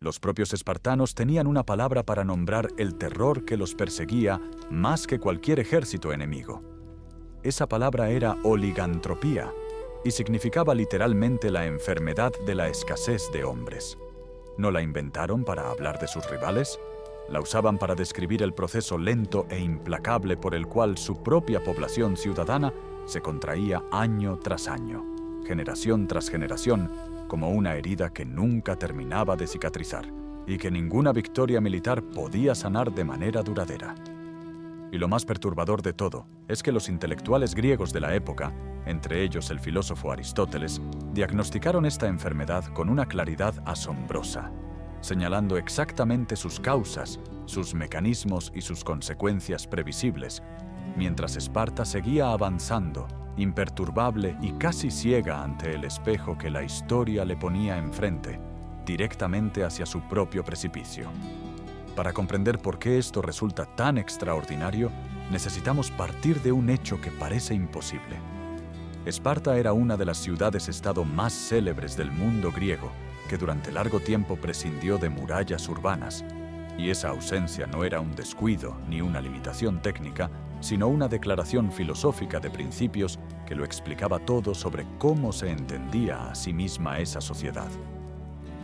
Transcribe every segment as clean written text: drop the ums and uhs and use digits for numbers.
Los propios espartanos tenían una palabra para nombrar el terror que los perseguía más que cualquier ejército enemigo. Esa palabra era oligantropía y significaba literalmente la enfermedad de la escasez de hombres. ¿No la inventaron para hablar de sus rivales? La usaban para describir el proceso lento e implacable por el cual su propia población ciudadana se contraía año tras año, generación tras generación, como una herida que nunca terminaba de cicatrizar y que ninguna victoria militar podía sanar de manera duradera. Y lo más perturbador de todo es que los intelectuales griegos de la época, entre ellos el filósofo Aristóteles, diagnosticaron esta enfermedad con una claridad asombrosa, señalando exactamente sus causas, sus mecanismos y sus consecuencias previsibles, mientras Esparta seguía avanzando, imperturbable y casi ciega ante el espejo que la historia le ponía enfrente, directamente hacia su propio precipicio. Para comprender por qué esto resulta tan extraordinario, necesitamos partir de un hecho que parece imposible. Esparta era una de las ciudades-estado más célebres del mundo griego, que durante largo tiempo prescindió de murallas urbanas, y esa ausencia no era un descuido ni una limitación técnica, sino una declaración filosófica de principios que lo explicaba todo sobre cómo se entendía a sí misma esa sociedad.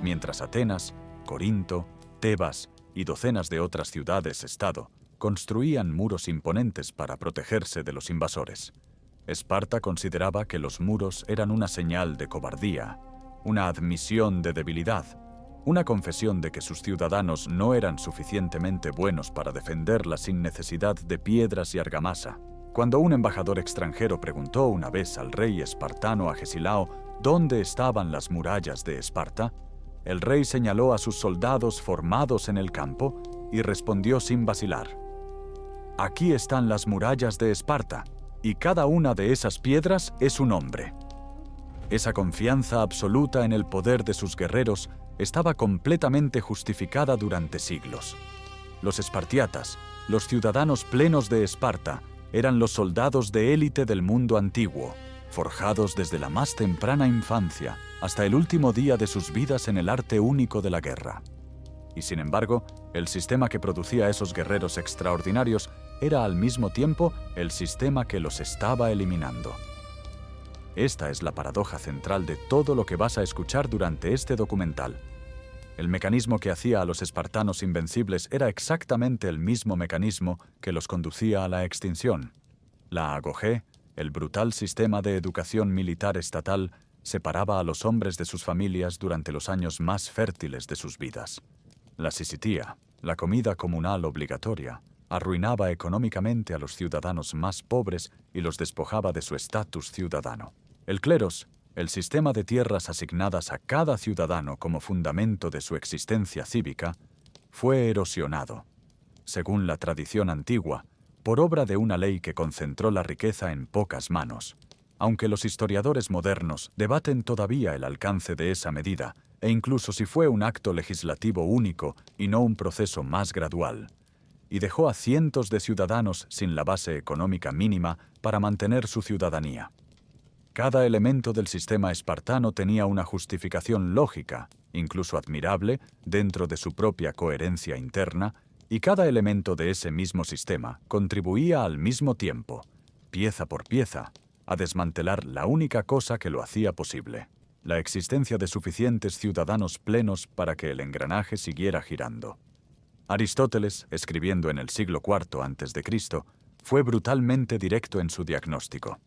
Mientras Atenas, Corinto, Tebas y docenas de otras ciudades-estado construían muros imponentes para protegerse de los invasores, Esparta consideraba que los muros eran una señal de cobardía, una admisión de debilidad, una confesión de que sus ciudadanos no eran suficientemente buenos para defenderla sin necesidad de piedras y argamasa. Cuando un embajador extranjero preguntó una vez al rey espartano Agesilao dónde estaban las murallas de Esparta, el rey señaló a sus soldados formados en el campo y respondió sin vacilar: «Aquí están las murallas de Esparta, y cada una de esas piedras es un hombre». Esa confianza absoluta en el poder de sus guerreros estaba completamente justificada durante siglos. Los espartiatas, los ciudadanos plenos de Esparta, eran los soldados de élite del mundo antiguo, forjados desde la más temprana infancia hasta el último día de sus vidas en el arte único de la guerra. Y sin embargo, el sistema que producía a esos guerreros extraordinarios era al mismo tiempo el sistema que los estaba eliminando. Esta es la paradoja central de todo lo que vas a escuchar durante este documental. El mecanismo que hacía a los espartanos invencibles era exactamente el mismo mecanismo que los conducía a la extinción. La agogé, el brutal sistema de educación militar estatal, separaba a los hombres de sus familias durante los años más fértiles de sus vidas. La sisitía, la comida comunal obligatoria, arruinaba económicamente a los ciudadanos más pobres y los despojaba de su estatus ciudadano. El cleros, el sistema de tierras asignadas a cada ciudadano como fundamento de su existencia cívica, fue erosionado, según la tradición antigua, por obra de una ley que concentró la riqueza en pocas manos, aunque los historiadores modernos debaten todavía el alcance de esa medida, e incluso si fue un acto legislativo único y no un proceso más gradual, y dejó a cientos de ciudadanos sin la base económica mínima para mantener su ciudadanía. Cada elemento del sistema espartano tenía una justificación lógica, incluso admirable, dentro de su propia coherencia interna, y cada elemento de ese mismo sistema contribuía al mismo tiempo, pieza por pieza, a desmantelar la única cosa que lo hacía posible: la existencia de suficientes ciudadanos plenos para que el engranaje siguiera girando. Aristóteles, escribiendo en el siglo IV a.C., fue brutalmente directo en su diagnóstico.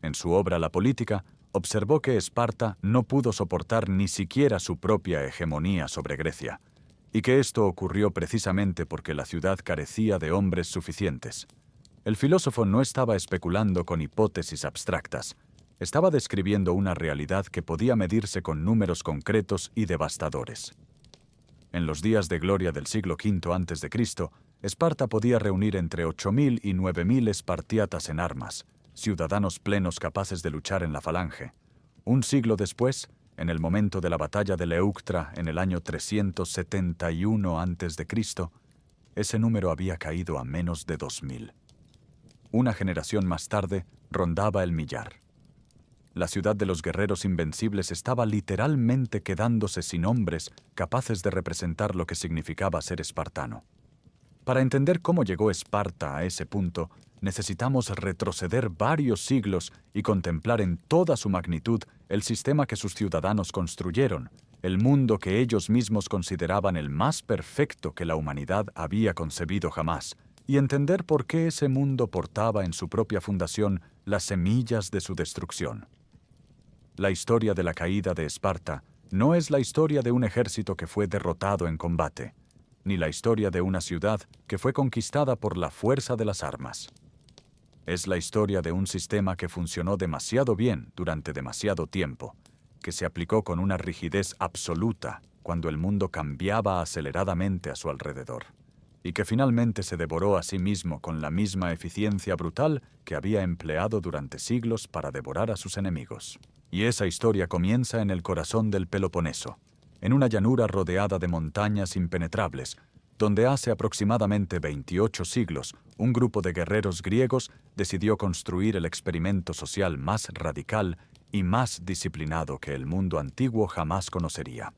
En su obra La Política, observó que Esparta no pudo soportar ni siquiera su propia hegemonía sobre Grecia, y que esto ocurrió precisamente porque la ciudad carecía de hombres suficientes. El filósofo no estaba especulando con hipótesis abstractas, estaba describiendo una realidad que podía medirse con números concretos y devastadores. En los días de gloria del siglo V a.C., Esparta podía reunir entre 8.000 y 9.000 espartiatas en armas, ciudadanos plenos capaces de luchar en la falange. Un siglo después, en el momento de la batalla de Leuctra en el año 371 a.C., ese número había caído a menos de 2.000. Una generación más tarde rondaba el millar. La ciudad de los guerreros invencibles estaba literalmente quedándose sin hombres capaces de representar lo que significaba ser espartano. Para entender cómo llegó Esparta a ese punto, necesitamos retroceder varios siglos y contemplar en toda su magnitud el sistema que sus ciudadanos construyeron, el mundo que ellos mismos consideraban el más perfecto que la humanidad había concebido jamás, y entender por qué ese mundo portaba en su propia fundación las semillas de su destrucción. La historia de la caída de Esparta no es la historia de un ejército que fue derrotado en combate, ni la historia de una ciudad que fue conquistada por la fuerza de las armas. Es la historia de un sistema que funcionó demasiado bien durante demasiado tiempo, que se aplicó con una rigidez absoluta cuando el mundo cambiaba aceleradamente a su alrededor, y que finalmente se devoró a sí mismo con la misma eficiencia brutal que había empleado durante siglos para devorar a sus enemigos. Y esa historia comienza en el corazón del Peloponeso, en una llanura rodeada de montañas impenetrables, donde hace aproximadamente 28 siglos un grupo de guerreros griegos decidió construir el experimento social más radical y más disciplinado que el mundo antiguo jamás conocería.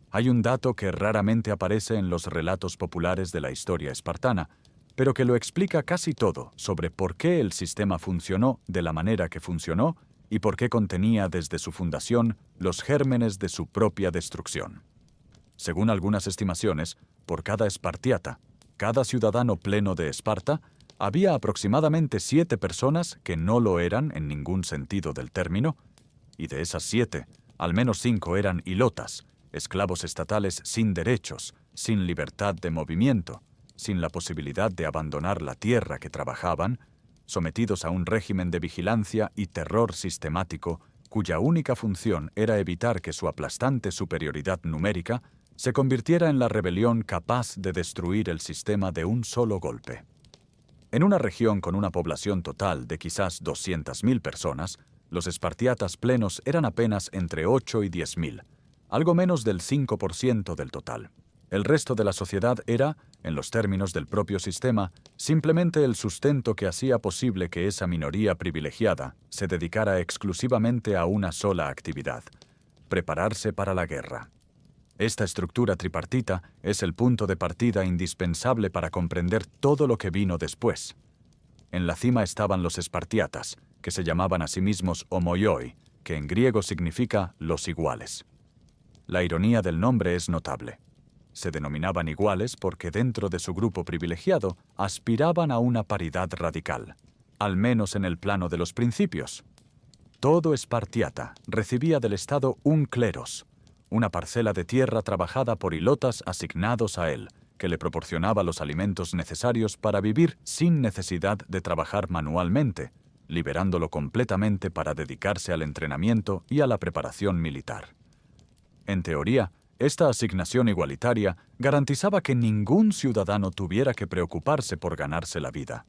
Hay un dato que raramente aparece en los relatos populares de la historia espartana, pero que lo explica casi todo sobre por qué el sistema funcionó de la manera que funcionó y por qué contenía desde su fundación los gérmenes de su propia destrucción. Según algunas estimaciones, por cada espartiata, cada ciudadano pleno de Esparta, había aproximadamente 7 personas que no lo eran en ningún sentido del término, y de esas 7, al menos 5 eran hilotas, esclavos estatales sin derechos, sin libertad de movimiento, sin la posibilidad de abandonar la tierra que trabajaban, sometidos a un régimen de vigilancia y terror sistemático, cuya única función era evitar que su aplastante superioridad numérica se convirtiera en la rebelión capaz de destruir el sistema de un solo golpe. En una región con una población total de quizás 200.000 personas, los espartiatas plenos eran apenas entre 8 y 10.000, algo menos del 5% del total. El resto de la sociedad era, en los términos del propio sistema, simplemente el sustento que hacía posible que esa minoría privilegiada se dedicara exclusivamente a una sola actividad: prepararse para la guerra. Esta estructura tripartita es el punto de partida indispensable para comprender todo lo que vino después. En la cima estaban los espartiatas, que se llamaban a sí mismos homoioi, que en griego significa los iguales. La ironía del nombre es notable. Se denominaban iguales porque dentro de su grupo privilegiado aspiraban a una paridad radical, al menos en el plano de los principios. Todo espartiata recibía del Estado un cleros, una parcela de tierra trabajada por hilotas asignados a él, que le proporcionaba los alimentos necesarios para vivir sin necesidad de trabajar manualmente, liberándolo completamente para dedicarse al entrenamiento y a la preparación militar. En teoría, esta asignación igualitaria garantizaba que ningún ciudadano tuviera que preocuparse por ganarse la vida,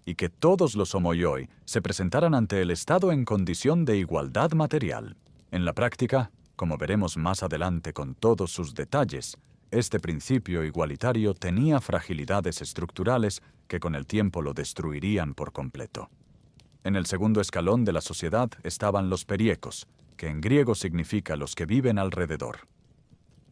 y que todos los homoioi se presentaran ante el Estado en condición de igualdad material. En la práctica, como veremos más adelante con todos sus detalles, este principio igualitario tenía fragilidades estructurales que con el tiempo lo destruirían por completo. En el segundo escalón de la sociedad estaban los periecos, que en griego significa los que viven alrededor.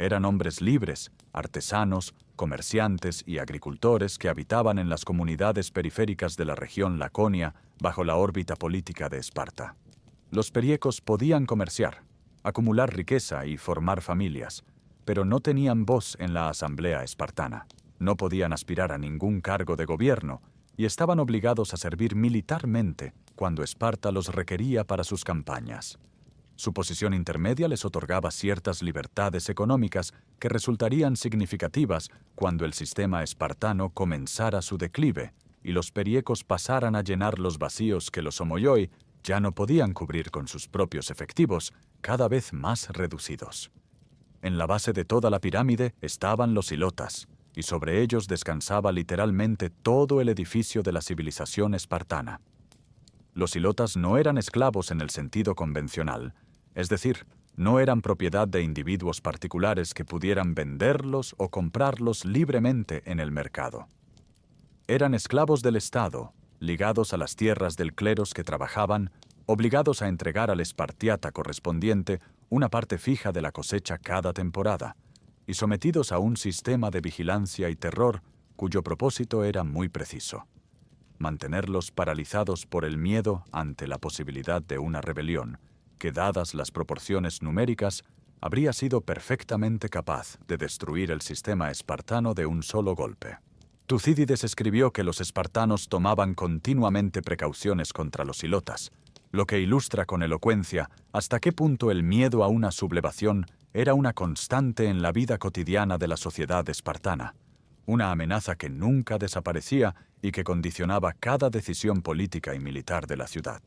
Eran hombres libres, artesanos, comerciantes y agricultores que habitaban en las comunidades periféricas de la región Laconia bajo la órbita política de Esparta. Los periecos podían comerciar, acumular riqueza y formar familias, pero no tenían voz en la asamblea espartana. No podían aspirar a ningún cargo de gobierno y estaban obligados a servir militarmente cuando Esparta los requería para sus campañas. Su posición intermedia les otorgaba ciertas libertades económicas que resultarían significativas cuando el sistema espartano comenzara su declive y los periecos pasaran a llenar los vacíos que los homoioi ya no podían cubrir con sus propios efectivos, cada vez más reducidos. En la base de toda la pirámide estaban los hilotas, y sobre ellos descansaba literalmente todo el edificio de la civilización espartana. Los hilotas no eran esclavos en el sentido convencional, es decir, no eran propiedad de individuos particulares que pudieran venderlos o comprarlos libremente en el mercado. Eran esclavos del Estado, ligados a las tierras del cleros que trabajaban obligados a entregar al espartiata correspondiente una parte fija de la cosecha cada temporada, y sometidos a un sistema de vigilancia y terror cuyo propósito era muy preciso: mantenerlos paralizados por el miedo ante la posibilidad de una rebelión, que, dadas las proporciones numéricas, habría sido perfectamente capaz de destruir el sistema espartano de un solo golpe. Tucídides escribió que los espartanos tomaban continuamente precauciones contra los ilotas, lo que ilustra con elocuencia hasta qué punto el miedo a una sublevación era una constante en la vida cotidiana de la sociedad espartana, una amenaza que nunca desaparecía y que condicionaba cada decisión política y militar de la ciudad.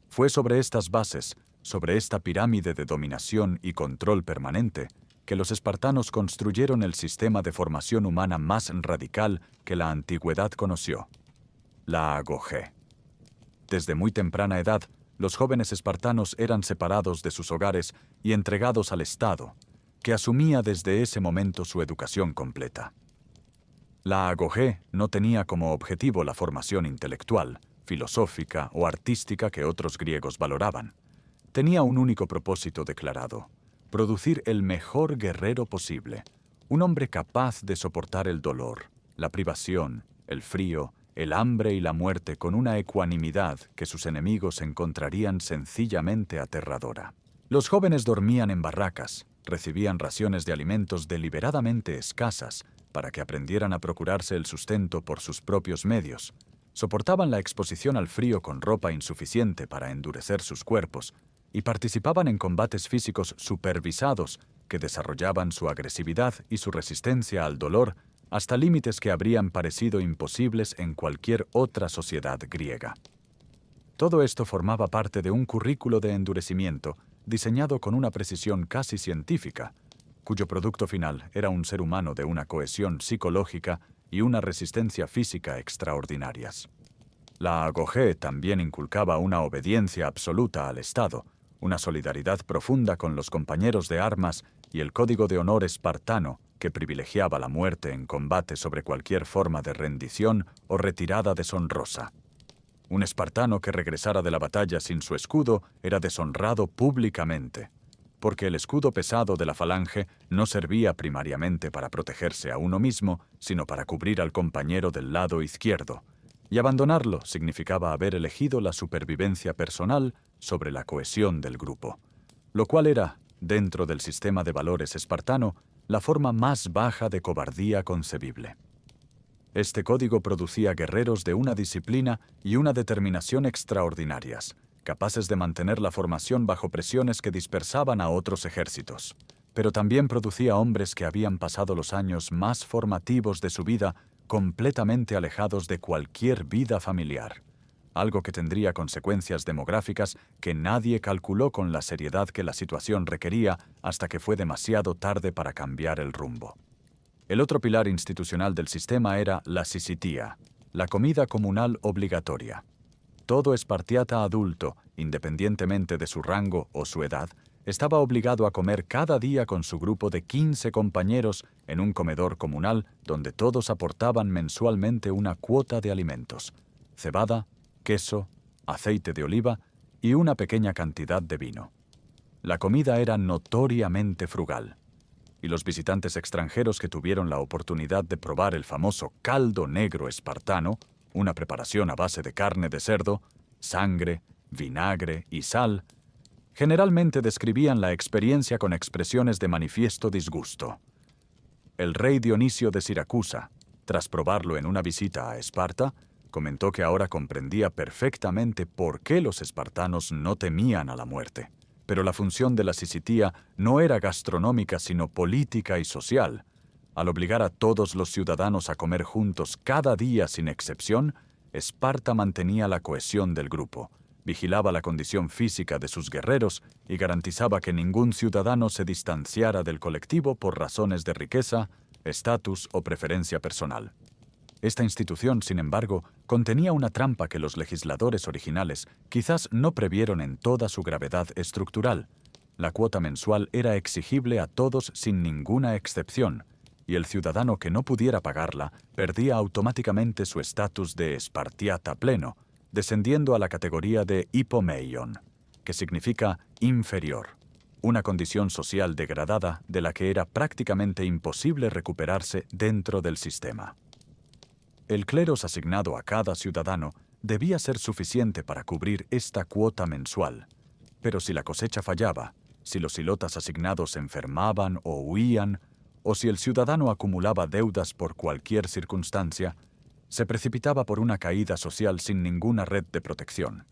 Fue sobre estas bases, sobre esta pirámide de dominación y control permanente, que los espartanos construyeron el sistema de formación humana más radical que la antigüedad conoció: la agogé. Desde muy temprana edad, los jóvenes espartanos eran separados de sus hogares y entregados al Estado, que asumía desde ese momento su educación completa. La agogé no tenía como objetivo la formación intelectual, filosófica o artística que otros griegos valoraban. Tenía un único propósito declarado: producir el mejor guerrero posible, un hombre capaz de soportar el dolor, la privación, el frío, el hambre y la muerte con una ecuanimidad que sus enemigos encontrarían sencillamente aterradora. Los jóvenes dormían en barracas, recibían raciones de alimentos deliberadamente escasas para que aprendieran a procurarse el sustento por sus propios medios, soportaban la exposición al frío con ropa insuficiente para endurecer sus cuerpos, y participaban en combates físicos supervisados que desarrollaban su agresividad y su resistencia al dolor hasta límites que habrían parecido imposibles en cualquier otra sociedad griega. Todo esto formaba parte de un currículo de endurecimiento diseñado con una precisión casi científica, cuyo producto final era un ser humano de una cohesión psicológica y una resistencia física extraordinarias. La agogé también inculcaba una obediencia absoluta al Estado, una solidaridad profunda con los compañeros de armas y el código de honor espartano que privilegiaba la muerte en combate sobre cualquier forma de rendición o retirada deshonrosa. Un espartano que regresara de la batalla sin su escudo era deshonrado públicamente, porque el escudo pesado de la falange no servía primariamente para protegerse a uno mismo, sino para cubrir al compañero del lado izquierdo, y abandonarlo significaba haber elegido la supervivencia personal sobre la cohesión del grupo, lo cual era, dentro del sistema de valores espartano, la forma más baja de cobardía concebible. Este código producía guerreros de una disciplina y una determinación extraordinarias, capaces de mantener la formación bajo presiones que dispersaban a otros ejércitos. Pero también producía hombres que habían pasado los años más formativos de su vida completamente alejados de cualquier vida familiar, algo que tendría consecuencias demográficas que nadie calculó con la seriedad que la situación requería hasta que fue demasiado tarde para cambiar el rumbo. El otro pilar institucional del sistema era la sisitía, la comida comunal obligatoria. Todo espartiata adulto, independientemente de su rango o su edad, estaba obligado a comer cada día con su grupo de 15 compañeros en un comedor comunal donde todos aportaban mensualmente una cuota de alimentos: cebada, queso, aceite de oliva y una pequeña cantidad de vino. La comida era notoriamente frugal, y los visitantes extranjeros que tuvieron la oportunidad de probar el famoso caldo negro espartano, una preparación a base de carne de cerdo, sangre, vinagre y sal, generalmente describían la experiencia con expresiones de manifiesto disgusto. El rey Dionisio de Siracusa, tras probarlo en una visita a Esparta, comentó que ahora comprendía perfectamente por qué los espartanos no temían a la muerte. Pero la función de la sisitía no era gastronómica sino política y social. Al obligar a todos los ciudadanos a comer juntos cada día sin excepción, Esparta mantenía la cohesión del grupo, vigilaba la condición física de sus guerreros y garantizaba que ningún ciudadano se distanciara del colectivo por razones de riqueza, estatus o preferencia personal. Esta institución, sin embargo, contenía una trampa que los legisladores originales quizás no previeron en toda su gravedad estructural. La cuota mensual era exigible a todos sin ninguna excepción, y el ciudadano que no pudiera pagarla perdía automáticamente su estatus de espartiata pleno, descendiendo a la categoría de hipomeion, que significa inferior, una condición social degradada de la que era prácticamente imposible recuperarse dentro del sistema. El cleros asignado a cada ciudadano debía ser suficiente para cubrir esta cuota mensual, pero si la cosecha fallaba, si los ilotas asignados enfermaban o huían, o si el ciudadano acumulaba deudas por cualquier circunstancia, se precipitaba por una caída social sin ninguna red de protección.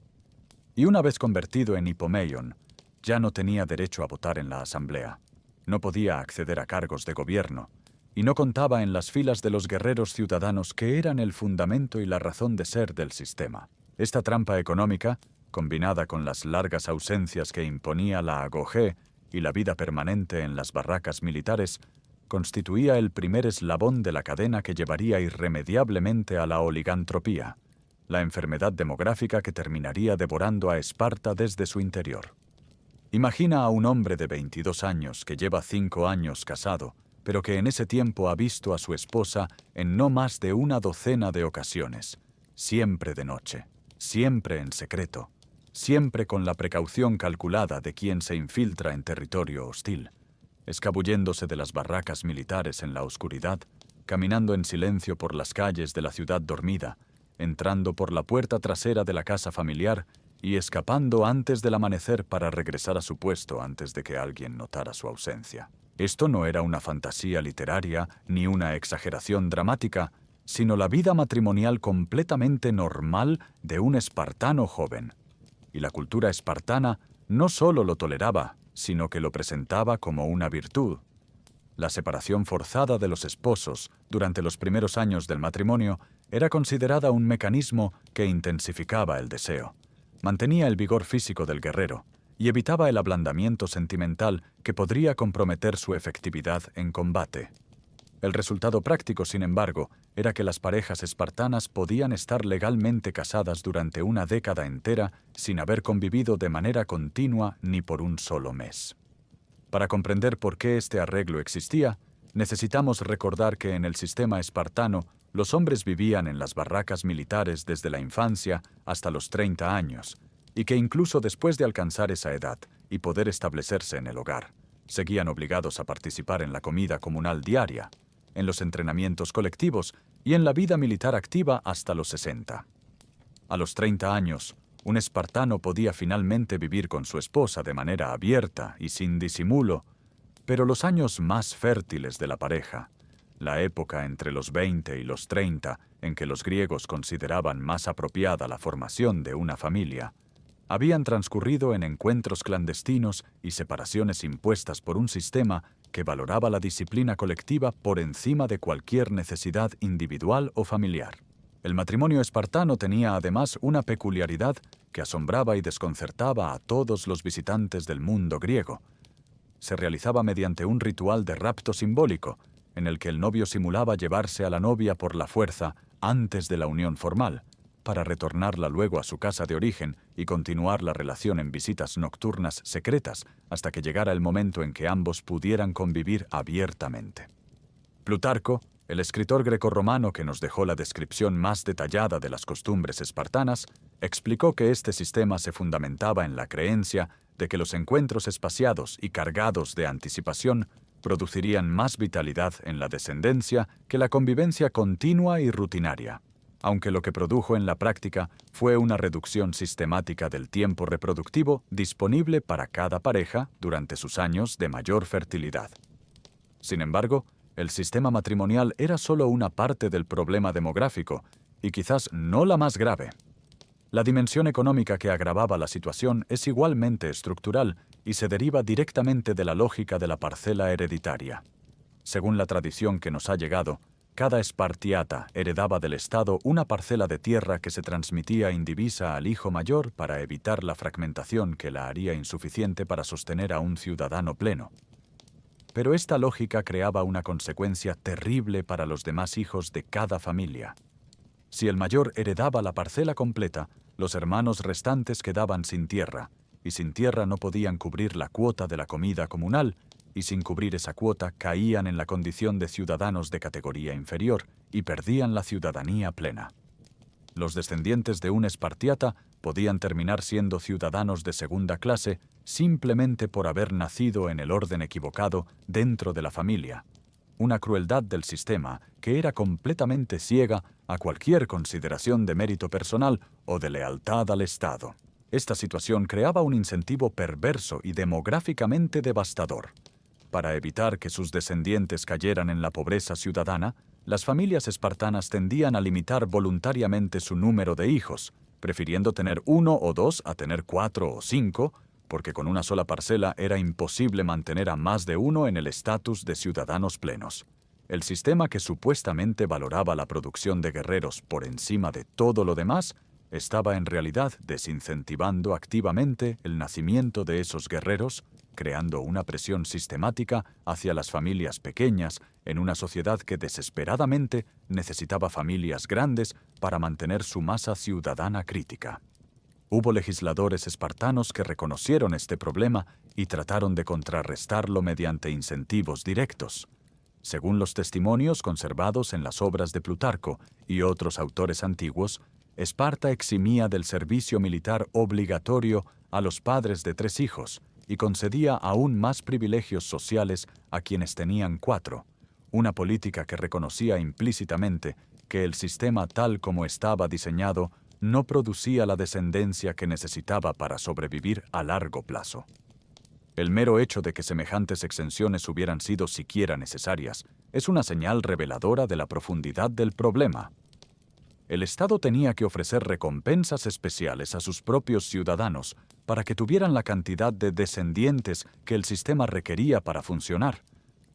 Y una vez convertido en hipomeion, ya no tenía derecho a votar en la asamblea, no podía acceder a cargos de gobierno, y no contaba en las filas de los guerreros ciudadanos que eran el fundamento y la razón de ser del sistema. Esta trampa económica, combinada con las largas ausencias que imponía la agogé y la vida permanente en las barracas militares, constituía el primer eslabón de la cadena que llevaría irremediablemente a la oligantropía, la enfermedad demográfica que terminaría devorando a Esparta desde su interior. Imagina a un hombre de 22 años que lleva 5 años casado, pero que en ese tiempo ha visto a su esposa en no más de una docena de ocasiones, siempre de noche, siempre en secreto, siempre con la precaución calculada de quien se infiltra en territorio hostil, escabulléndose de las barracas militares en la oscuridad, caminando en silencio por las calles de la ciudad dormida, entrando por la puerta trasera de la casa familiar y escapando antes del amanecer para regresar a su puesto antes de que alguien notara su ausencia. Esto no era una fantasía literaria ni una exageración dramática, sino la vida matrimonial completamente normal de un espartano joven. Y la cultura espartana no solo lo toleraba, sino que lo presentaba como una virtud. La separación forzada de los esposos durante los primeros años del matrimonio era considerada un mecanismo que intensificaba el deseo, mantenía el vigor físico del guerrero y evitaba el ablandamiento sentimental que podría comprometer su efectividad en combate. El resultado práctico, sin embargo, era que las parejas espartanas podían estar legalmente casadas durante una década entera sin haber convivido de manera continua ni por un solo mes. Para comprender por qué este arreglo existía, necesitamos recordar que en el sistema espartano los hombres vivían en las barracas militares desde la infancia hasta los 30 años, y que incluso después de alcanzar esa edad y poder establecerse en el hogar, seguían obligados a participar en la comida comunal diaria, en los entrenamientos colectivos y en la vida militar activa hasta los 60. A los 30 años, un espartano podía finalmente vivir con su esposa de manera abierta y sin disimulo, pero los años más fértiles de la pareja, la época entre los 20 y los 30 en que los griegos consideraban más apropiada la formación de una familia, habían transcurrido en encuentros clandestinos y separaciones impuestas por un sistema que valoraba la disciplina colectiva por encima de cualquier necesidad individual o familiar. El matrimonio espartano tenía además una peculiaridad que asombraba y desconcertaba a todos los visitantes del mundo griego. Se realizaba mediante un ritual de rapto simbólico, en el que el novio simulaba llevarse a la novia por la fuerza antes de la unión formal, para retornarla luego a su casa de origen y continuar la relación en visitas nocturnas secretas hasta que llegara el momento en que ambos pudieran convivir abiertamente. Plutarco, el escritor grecorromano que nos dejó la descripción más detallada de las costumbres espartanas, explicó que este sistema se fundamentaba en la creencia de que los encuentros espaciados y cargados de anticipación producirían más vitalidad en la descendencia que la convivencia continua y rutinaria, aunque lo que produjo en la práctica fue una reducción sistemática del tiempo reproductivo disponible para cada pareja durante sus años de mayor fertilidad. Sin embargo, el sistema matrimonial era solo una parte del problema demográfico, y quizás no la más grave. La dimensión económica que agravaba la situación es igualmente estructural y se deriva directamente de la lógica de la parcela hereditaria. Según la tradición que nos ha llegado, cada espartiata heredaba del Estado una parcela de tierra que se transmitía indivisa al hijo mayor para evitar la fragmentación que la haría insuficiente para sostener a un ciudadano pleno. Pero esta lógica creaba una consecuencia terrible para los demás hijos de cada familia. Si el mayor heredaba la parcela completa, los hermanos restantes quedaban sin tierra, y sin tierra no podían cubrir la cuota de la comida comunal, y sin cubrir esa cuota caían en la condición de ciudadanos de categoría inferior y perdían la ciudadanía plena. Los descendientes de un espartiata podían terminar siendo ciudadanos de segunda clase simplemente por haber nacido en el orden equivocado dentro de la familia. Una crueldad del sistema que era completamente ciega a cualquier consideración de mérito personal o de lealtad al Estado. Esta situación creaba un incentivo perverso y demográficamente devastador. Para evitar que sus descendientes cayeran en la pobreza ciudadana, las familias espartanas tendían a limitar voluntariamente su número de hijos, prefiriendo tener 1 o 2 a tener 4 o 5, porque con una sola parcela era imposible mantener a más de uno en el estatus de ciudadanos plenos. El sistema que supuestamente valoraba la producción de guerreros por encima de todo lo demás, estaba en realidad desincentivando activamente el nacimiento de esos guerreros, creando una presión sistemática hacia las familias pequeñas en una sociedad que desesperadamente necesitaba familias grandes para mantener su masa ciudadana crítica. Hubo legisladores espartanos que reconocieron este problema y trataron de contrarrestarlo mediante incentivos directos. Según los testimonios conservados en las obras de Plutarco y otros autores antiguos, Esparta eximía del servicio militar obligatorio a los padres de 3 hijos y concedía aún más privilegios sociales a quienes tenían 4, una política que reconocía implícitamente que el sistema tal como estaba diseñado no producía la descendencia que necesitaba para sobrevivir a largo plazo. El mero hecho de que semejantes exenciones hubieran sido siquiera necesarias es una señal reveladora de la profundidad del problema. El Estado tenía que ofrecer recompensas especiales a sus propios ciudadanos para que tuvieran la cantidad de descendientes que el sistema requería para funcionar,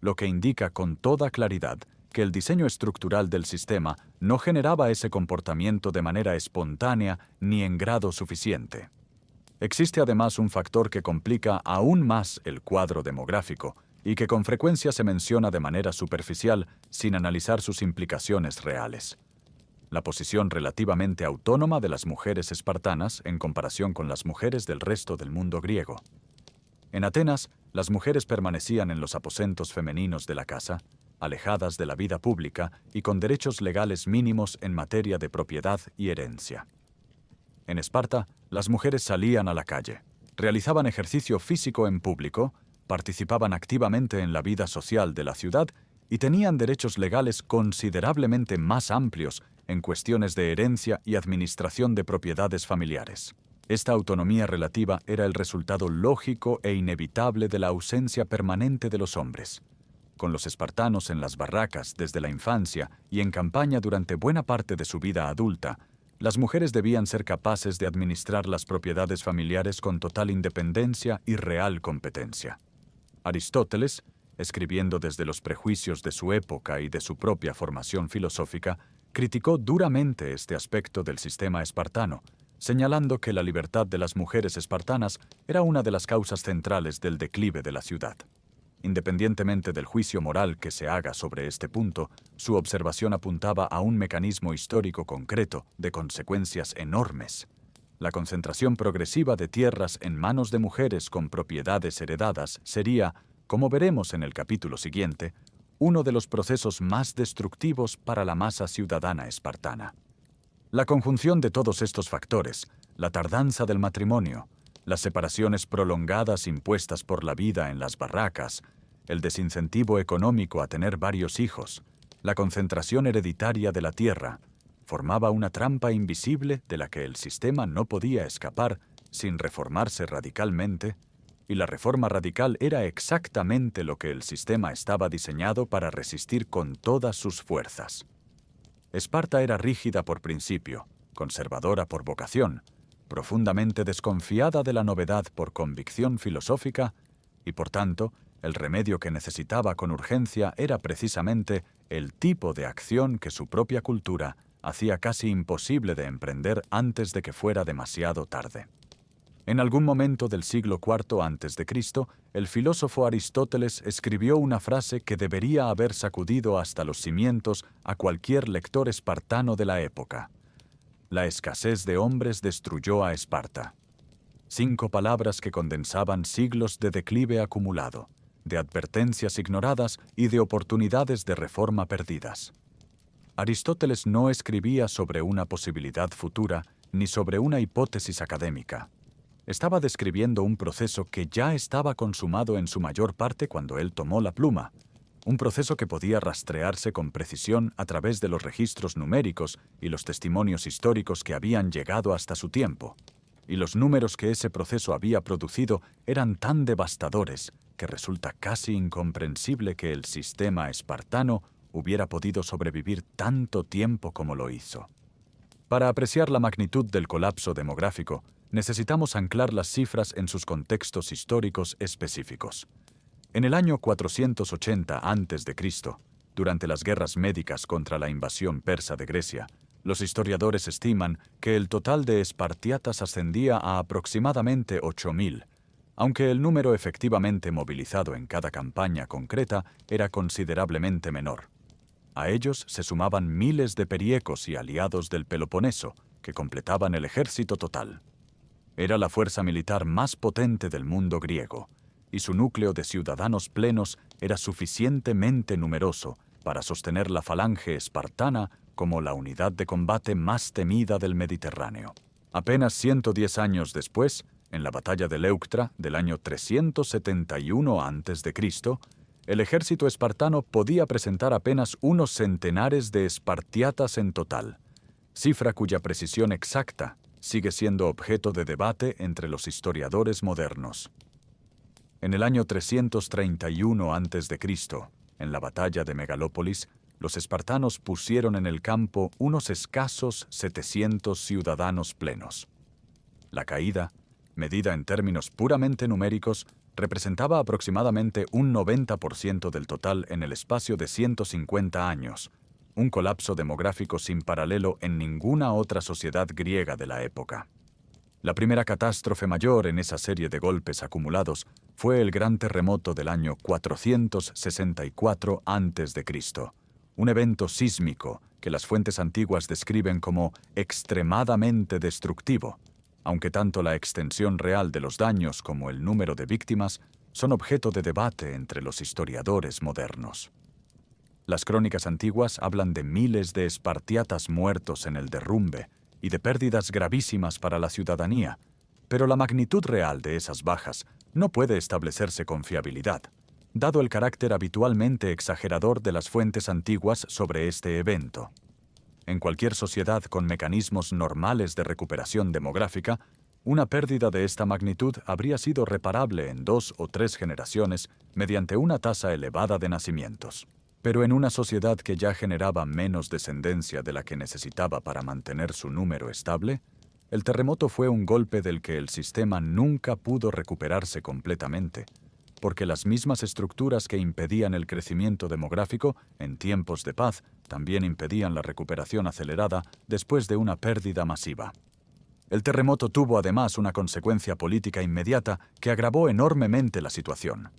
lo que indica con toda claridad que el diseño estructural del sistema no generaba ese comportamiento de manera espontánea ni en grado suficiente. Existe además un factor que complica aún más el cuadro demográfico y que con frecuencia se menciona de manera superficial sin analizar sus implicaciones reales: la posición relativamente autónoma de las mujeres espartanas en comparación con las mujeres del resto del mundo griego. En Atenas, las mujeres permanecían en los aposentos femeninos de la casa, alejadas de la vida pública y con derechos legales mínimos en materia de propiedad y herencia. En Esparta, las mujeres salían a la calle, realizaban ejercicio físico en público, participaban activamente en la vida social de la ciudad y tenían derechos legales considerablemente más amplios en cuestiones de herencia y administración de propiedades familiares. Esta autonomía relativa era el resultado lógico e inevitable de la ausencia permanente de los hombres. Con los espartanos en las barracas desde la infancia y en campaña durante buena parte de su vida adulta, las mujeres debían ser capaces de administrar las propiedades familiares con total independencia y real competencia. Aristóteles, escribiendo desde los prejuicios de su época y de su propia formación filosófica, criticó duramente este aspecto del sistema espartano, señalando que la libertad de las mujeres espartanas era una de las causas centrales del declive de la ciudad. Independientemente del juicio moral que se haga sobre este punto, su observación apuntaba a un mecanismo histórico concreto de consecuencias enormes: la concentración progresiva de tierras en manos de mujeres con propiedades heredadas sería, como veremos en el capítulo siguiente, uno de los procesos más destructivos para la masa ciudadana espartana. La conjunción de todos estos factores, la tardanza del matrimonio, las separaciones prolongadas impuestas por la vida en las barracas, el desincentivo económico a tener varios hijos, la concentración hereditaria de la tierra, formaba una trampa invisible de la que el sistema no podía escapar sin reformarse radicalmente, y la reforma radical era exactamente lo que el sistema estaba diseñado para resistir con todas sus fuerzas. Esparta era rígida por principio, conservadora por vocación, profundamente desconfiada de la novedad por convicción filosófica, y por tanto, el remedio que necesitaba con urgencia era precisamente el tipo de acción que su propia cultura hacía casi imposible de emprender antes de que fuera demasiado tarde. En algún momento del siglo IV a.C., el filósofo Aristóteles escribió una frase que debería haber sacudido hasta los cimientos a cualquier lector espartano de la época: la escasez de hombres destruyó a Esparta. 5 palabras que condensaban siglos de declive acumulado, de advertencias ignoradas y de oportunidades de reforma perdidas. Aristóteles no escribía sobre una posibilidad futura ni sobre una hipótesis académica. Estaba describiendo un proceso que ya estaba consumado en su mayor parte cuando él tomó la pluma, un proceso que podía rastrearse con precisión a través de los registros numéricos y los testimonios históricos que habían llegado hasta su tiempo. Y los números que ese proceso había producido eran tan devastadores que resulta casi incomprensible que el sistema espartano hubiera podido sobrevivir tanto tiempo como lo hizo. Para apreciar la magnitud del colapso demográfico, necesitamos anclar las cifras en sus contextos históricos específicos. En el año 480 a.C., durante las guerras médicas contra la invasión persa de Grecia, los historiadores estiman que el total de espartiatas ascendía a aproximadamente 8.000, aunque el número efectivamente movilizado en cada campaña concreta era considerablemente menor. A ellos se sumaban miles de periecos y aliados del Peloponeso, que completaban el ejército total. Era la fuerza militar más potente del mundo griego, y su núcleo de ciudadanos plenos era suficientemente numeroso para sostener la falange espartana como la unidad de combate más temida del Mediterráneo. Apenas 110 años después, en la batalla de Leuctra del año 371 a.C., el ejército espartano podía presentar apenas unos centenares de espartiatas en total, cifra cuya precisión exacta sigue siendo objeto de debate entre los historiadores modernos. En el año 331 a.C., en la batalla de Megalópolis, los espartanos pusieron en el campo unos escasos 700 ciudadanos plenos. La caída, medida en términos puramente numéricos, representaba aproximadamente un 90% del total en el espacio de 150 años, un colapso demográfico sin paralelo en ninguna otra sociedad griega de la época. La primera catástrofe mayor en esa serie de golpes acumulados fue el gran terremoto del año 464 a.C., un evento sísmico que las fuentes antiguas describen como extremadamente destructivo, aunque tanto la extensión real de los daños como el número de víctimas son objeto de debate entre los historiadores modernos. Las crónicas antiguas hablan de miles de espartiatas muertos en el derrumbe y de pérdidas gravísimas para la ciudadanía, pero la magnitud real de esas bajas no puede establecerse con fiabilidad, dado el carácter habitualmente exagerador de las fuentes antiguas sobre este evento. En cualquier sociedad con mecanismos normales de recuperación demográfica, una pérdida de esta magnitud habría sido reparable en 2 o 3 generaciones mediante una tasa elevada de nacimientos. Pero en una sociedad que ya generaba menos descendencia de la que necesitaba para mantener su número estable, el terremoto fue un golpe del que el sistema nunca pudo recuperarse completamente, porque las mismas estructuras que impedían el crecimiento demográfico en tiempos de paz también impedían la recuperación acelerada después de una pérdida masiva. El terremoto tuvo además una consecuencia política inmediata que agravó enormemente la situación.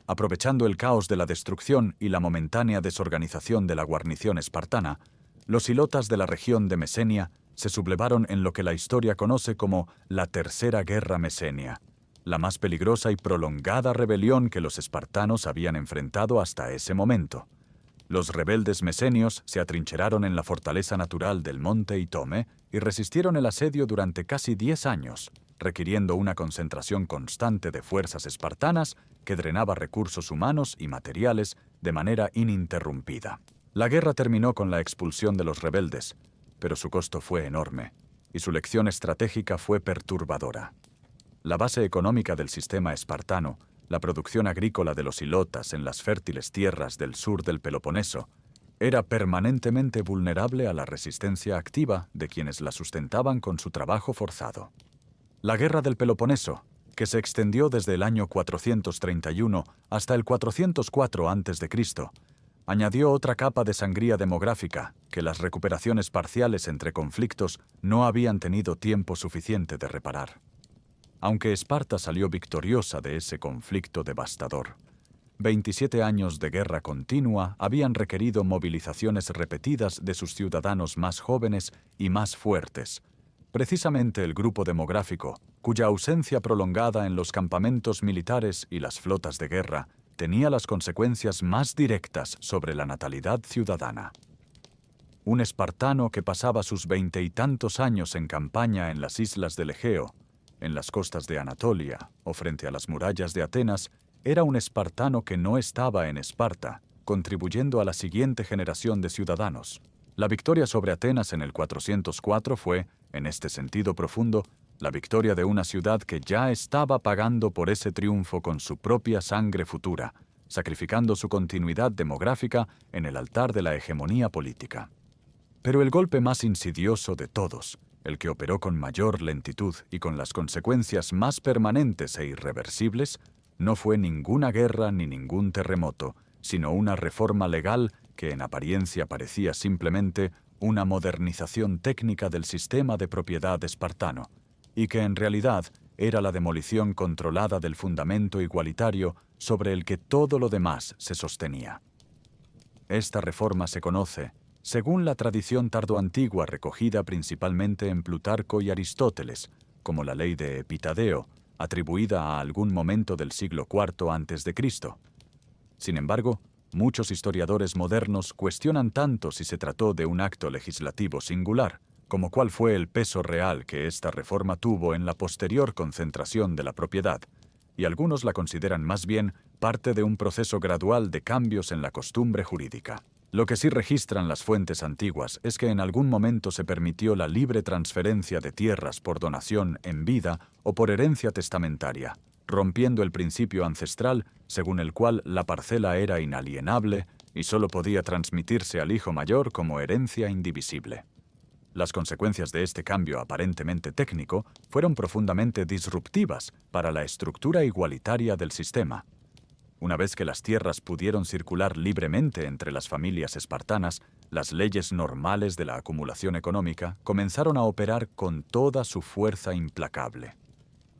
Aprovechando el caos de la destrucción y la momentánea desorganización de la guarnición espartana, los hilotas de la región de Mesenia se sublevaron en lo que la historia conoce como la Tercera Guerra Mesenia, la más peligrosa y prolongada rebelión que los espartanos habían enfrentado hasta ese momento. Los rebeldes mesenios se atrincheraron en la fortaleza natural del monte Itome y resistieron el asedio durante casi 10 años, requiriendo una concentración constante de fuerzas espartanas que drenaba recursos humanos y materiales de manera ininterrumpida. La guerra terminó con la expulsión de los rebeldes, pero su costo fue enorme, y su lección estratégica fue perturbadora. La base económica del sistema espartano, la producción agrícola de los hilotas en las fértiles tierras del sur del Peloponeso, era permanentemente vulnerable a la resistencia activa de quienes la sustentaban con su trabajo forzado. La Guerra del Peloponeso, que se extendió desde el año 431 hasta el 404 a.C., añadió otra capa de sangría demográfica que las recuperaciones parciales entre conflictos no habían tenido tiempo suficiente de reparar. Aunque Esparta salió victoriosa de ese conflicto devastador, 27 años de guerra continua habían requerido movilizaciones repetidas de sus ciudadanos más jóvenes y más fuertes, precisamente el grupo demográfico, cuya ausencia prolongada en los campamentos militares y las flotas de guerra tenía las consecuencias más directas sobre la natalidad ciudadana. un espartano que pasaba sus 20 y tantos años en campaña en las islas del Egeo, en las costas de Anatolia o frente a las murallas de Atenas, era un espartano que no estaba en Esparta, contribuyendo a la siguiente generación de ciudadanos. La victoria sobre Atenas en el 404 fue, en este sentido profundo, la victoria de una ciudad que ya estaba pagando por ese triunfo con su propia sangre futura, sacrificando su continuidad demográfica en el altar de la hegemonía política. Pero el golpe más insidioso de todos, el que operó con mayor lentitud y con las consecuencias más permanentes e irreversibles, no fue ninguna guerra ni ningún terremoto, sino una reforma legal que en apariencia parecía simplemente una modernización técnica del sistema de propiedad espartano, y que en realidad era la demolición controlada del fundamento igualitario sobre el que todo lo demás se sostenía. Esta reforma se conoce, según la tradición tardoantigua recogida principalmente en Plutarco y Aristóteles, como la ley de Epitadeo, atribuida a algún momento del siglo IV a.C. Sin embargo, muchos historiadores modernos cuestionan tanto si se trató de un acto legislativo singular, como cuál fue el peso real que esta reforma tuvo en la posterior concentración de la propiedad, y algunos la consideran más bien parte de un proceso gradual de cambios en la costumbre jurídica. Lo que sí registran las fuentes antiguas es que en algún momento se permitió la libre transferencia de tierras por donación en vida o por herencia testamentaria, rompiendo el principio ancestral según el cual la parcela era inalienable y solo podía transmitirse al hijo mayor como herencia indivisible. Las consecuencias de este cambio aparentemente técnico fueron profundamente disruptivas para la estructura igualitaria del sistema. Una vez que las tierras pudieron circular libremente entre las familias espartanas, las leyes normales de la acumulación económica comenzaron a operar con toda su fuerza implacable.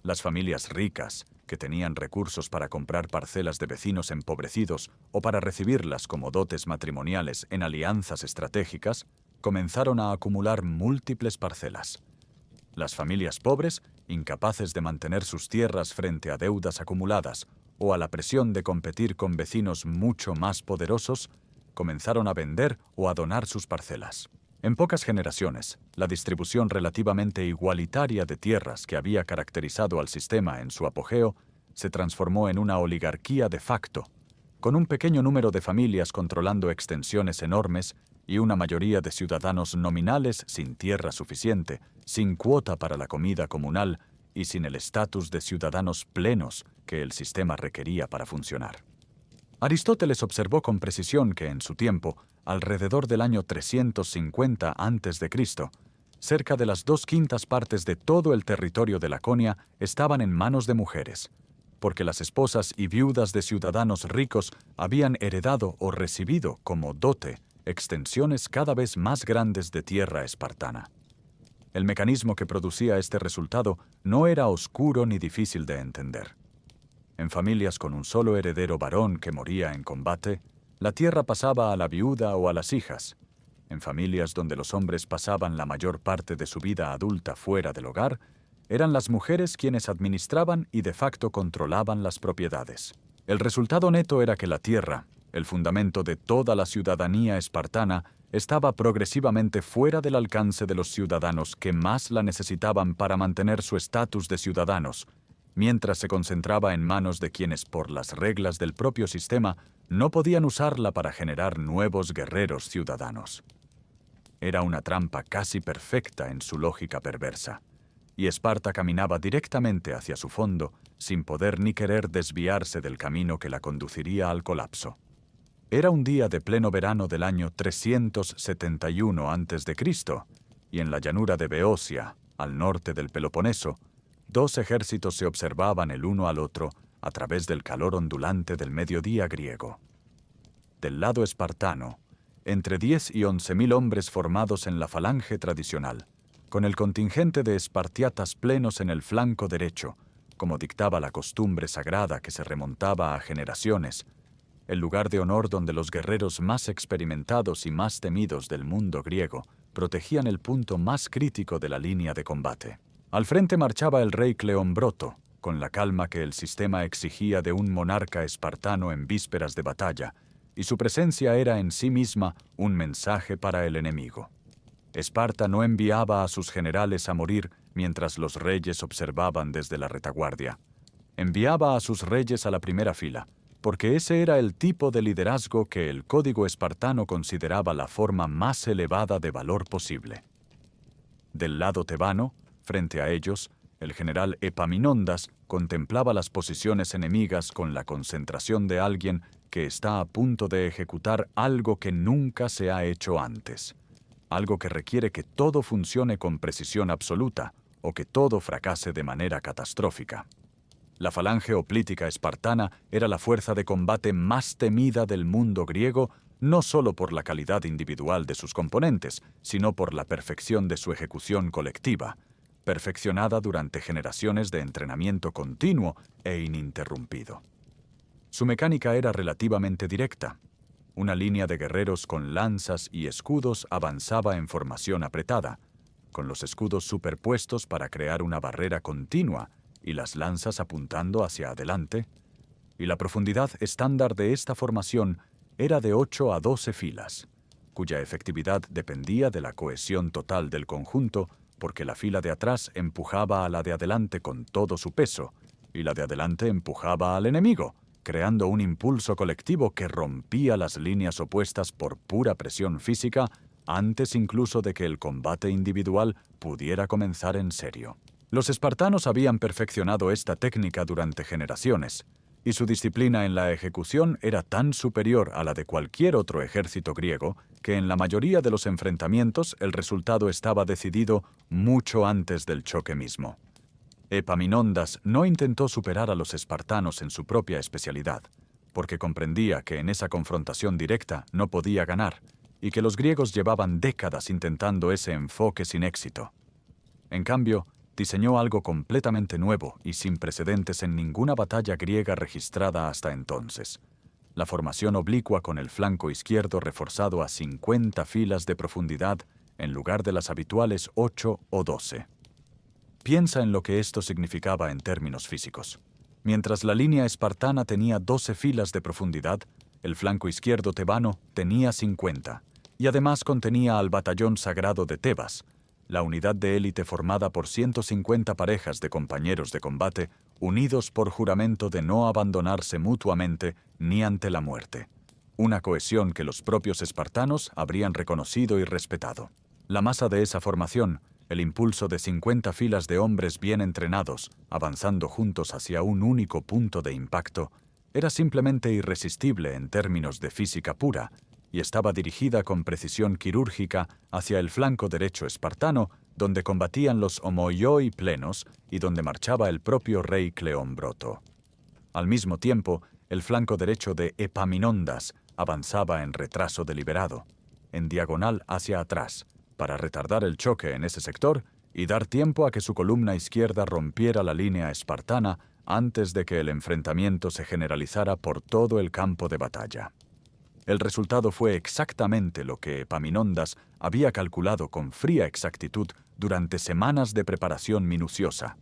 Las familias ricas, que tenían recursos para comprar parcelas de vecinos empobrecidos o para recibirlas como dotes matrimoniales en alianzas estratégicas, comenzaron a acumular múltiples parcelas. Las familias pobres, incapaces de mantener sus tierras frente a deudas acumuladas o a la presión de competir con vecinos mucho más poderosos, comenzaron a vender o a donar sus parcelas. En pocas generaciones, la distribución relativamente igualitaria de tierras que había caracterizado al sistema en su apogeo se transformó en una oligarquía de facto, con un pequeño número de familias controlando extensiones enormes y una mayoría de ciudadanos nominales sin tierra suficiente, sin cuota para la comida comunal y sin el estatus de ciudadanos plenos que el sistema requería para funcionar. Aristóteles observó con precisión que en su tiempo, alrededor del año 350 a.C., cerca de las 2/5 partes de todo el territorio de Laconia estaban en manos de mujeres, porque las esposas y viudas de ciudadanos ricos habían heredado o recibido como dote extensiones cada vez más grandes de tierra espartana. El mecanismo que producía este resultado no era oscuro ni difícil de entender. En familias con un solo heredero varón que moría en combate, la tierra pasaba a la viuda o a las hijas. En familias donde los hombres pasaban la mayor parte de su vida adulta fuera del hogar, eran las mujeres quienes administraban y de facto controlaban las propiedades. El resultado neto era que la tierra, el fundamento de toda la ciudadanía espartana, estaba progresivamente fuera del alcance de los ciudadanos que más la necesitaban para mantener su estatus de ciudadanos, mientras se concentraba en manos de quienes por las reglas del propio sistema no podían usarla para generar nuevos guerreros ciudadanos. Era una trampa casi perfecta en su lógica perversa, y Esparta caminaba directamente hacia su fondo sin poder ni querer desviarse del camino que la conduciría al colapso. Era un día de pleno verano del año 371 a.C., y en la llanura de Beocia, al norte del Peloponeso, dos ejércitos se observaban el uno al otro a través del calor ondulante del mediodía griego. Del lado espartano, entre 10 y 11.000 hombres formados en la falange tradicional, con el contingente de espartiatas plenos en el flanco derecho, como dictaba la costumbre sagrada que se remontaba a generaciones, el lugar de honor donde los guerreros más experimentados y más temidos del mundo griego protegían el punto más crítico de la línea de combate. Al frente marchaba el rey Cleombroto, con la calma que el sistema exigía de un monarca espartano en vísperas de batalla, y su presencia era en sí misma un mensaje para el enemigo. Esparta no enviaba a sus generales a morir mientras los reyes observaban desde la retaguardia. Enviaba a sus reyes a la primera fila, porque ese era el tipo de liderazgo que el código espartano consideraba la forma más elevada de valor posible. Del lado tebano, frente a ellos, el general Epaminondas contemplaba las posiciones enemigas con la concentración de alguien que está a punto de ejecutar algo que nunca se ha hecho antes, algo que requiere que todo funcione con precisión absoluta o que todo fracase de manera catastrófica. La falange hoplítica espartana era la fuerza de combate más temida del mundo griego, no solo por la calidad individual de sus componentes, sino por la perfección de su ejecución colectiva, perfeccionada durante generaciones de entrenamiento continuo e ininterrumpido. Su mecánica era relativamente directa. Una línea de guerreros con lanzas y escudos avanzaba en formación apretada, con los escudos superpuestos para crear una barrera continua y las lanzas apuntando hacia adelante, y la profundidad estándar de esta formación era de 8 a 12 filas, cuya efectividad dependía de la cohesión total del conjunto, porque la fila de atrás empujaba a la de adelante con todo su peso, y la de adelante empujaba al enemigo, creando un impulso colectivo que rompía las líneas opuestas por pura presión física antes incluso de que el combate individual pudiera comenzar en serio. Los espartanos habían perfeccionado esta técnica durante generaciones, y su disciplina en la ejecución era tan superior a la de cualquier otro ejército griego que en la mayoría de los enfrentamientos el resultado estaba decidido mucho antes del choque mismo. Epaminondas no intentó superar a los espartanos en su propia especialidad, porque comprendía que en esa confrontación directa no podía ganar, y que los griegos llevaban décadas intentando ese enfoque sin éxito. En cambio, diseñó algo completamente nuevo y sin precedentes en ninguna batalla griega registrada hasta entonces: la formación oblicua con el flanco izquierdo reforzado a 50 filas de profundidad en lugar de las habituales 8 o 12. Piensa en lo que esto significaba en términos físicos. Mientras la línea espartana tenía 12 filas de profundidad, el flanco izquierdo tebano tenía 50, y además contenía al batallón sagrado de Tebas, la unidad de élite formada por 150 parejas de compañeros de combate, unidos por juramento de no abandonarse mutuamente ni ante la muerte. Una cohesión que los propios espartanos habrían reconocido y respetado. La masa de esa formación, el impulso de 50 filas de hombres bien entrenados, avanzando juntos hacia un único punto de impacto, era simplemente irresistible en términos de física pura, y estaba dirigida con precisión quirúrgica hacia el flanco derecho espartano, donde combatían los homoioi plenos y donde marchaba el propio rey Cleombroto. Al mismo tiempo, el flanco derecho de Epaminondas avanzaba en retraso deliberado, en diagonal hacia atrás, para retardar el choque en ese sector y dar tiempo a que su columna izquierda rompiera la línea espartana antes de que el enfrentamiento se generalizara por todo el campo de batalla. El resultado fue exactamente lo que Epaminondas había calculado con fría exactitud durante semanas de preparación minuciosa.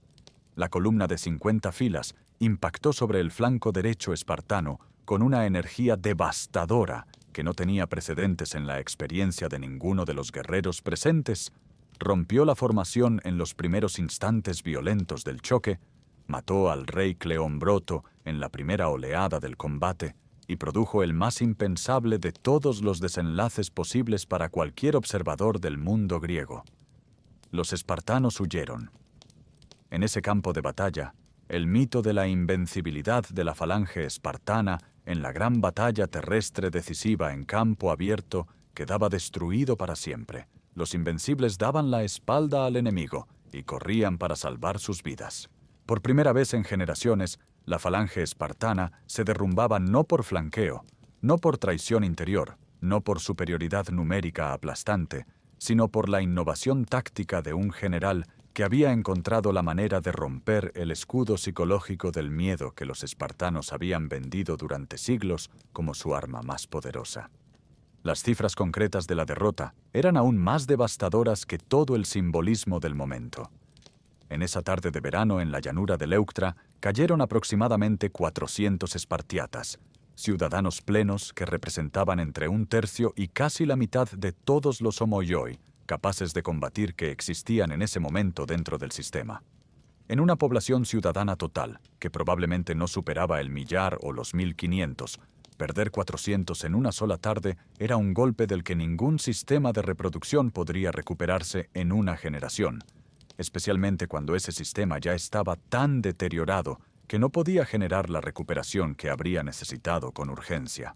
La columna de 50 filas impactó sobre el flanco derecho espartano con una energía devastadora que no tenía precedentes en la experiencia de ninguno de los guerreros presentes, rompió la formación en los primeros instantes violentos del choque, mató al rey Cleombroto en la primera oleada del combate, y produjo el más impensable de todos los desenlaces posibles para cualquier observador del mundo griego. Los espartanos huyeron. En ese campo de batalla, el mito de la invencibilidad de la falange espartana en la gran batalla terrestre decisiva en campo abierto quedaba destruido para siempre. Los invencibles daban la espalda al enemigo y corrían para salvar sus vidas. Por primera vez en generaciones, la falange espartana se derrumbaba no por flanqueo, no por traición interior, no por superioridad numérica aplastante, sino por la innovación táctica de un general que había encontrado la manera de romper el escudo psicológico del miedo que los espartanos habían vendido durante siglos como su arma más poderosa. Las cifras concretas de la derrota eran aún más devastadoras que todo el simbolismo del momento. En esa tarde de verano en la llanura de Leuctra cayeron aproximadamente 400 espartiatas, ciudadanos plenos que representaban entre un tercio y casi la mitad de todos los homoioi capaces de combatir que existían en ese momento dentro del sistema. En una población ciudadana total, que probablemente no superaba el 1.000.000 o los 1.500, perder 400 en una sola tarde era un golpe del que ningún sistema de reproducción podría recuperarse en una generación, especialmente cuando ese sistema ya estaba tan deteriorado que no podía generar la recuperación que habría necesitado con urgencia.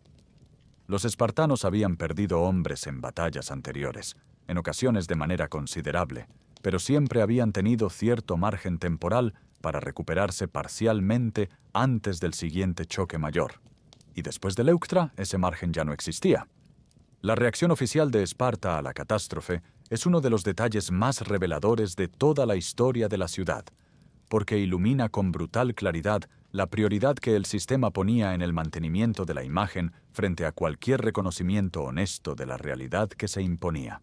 Los espartanos habían perdido hombres en batallas anteriores, en ocasiones de manera considerable, pero siempre habían tenido cierto margen temporal para recuperarse parcialmente antes del siguiente choque mayor. Y después de Leuctra, ese margen ya no existía. La reacción oficial de Esparta a la catástrofe es uno de los detalles más reveladores de toda la historia de la ciudad, porque ilumina con brutal claridad la prioridad que el sistema ponía en el mantenimiento de la imagen frente a cualquier reconocimiento honesto de la realidad que se imponía.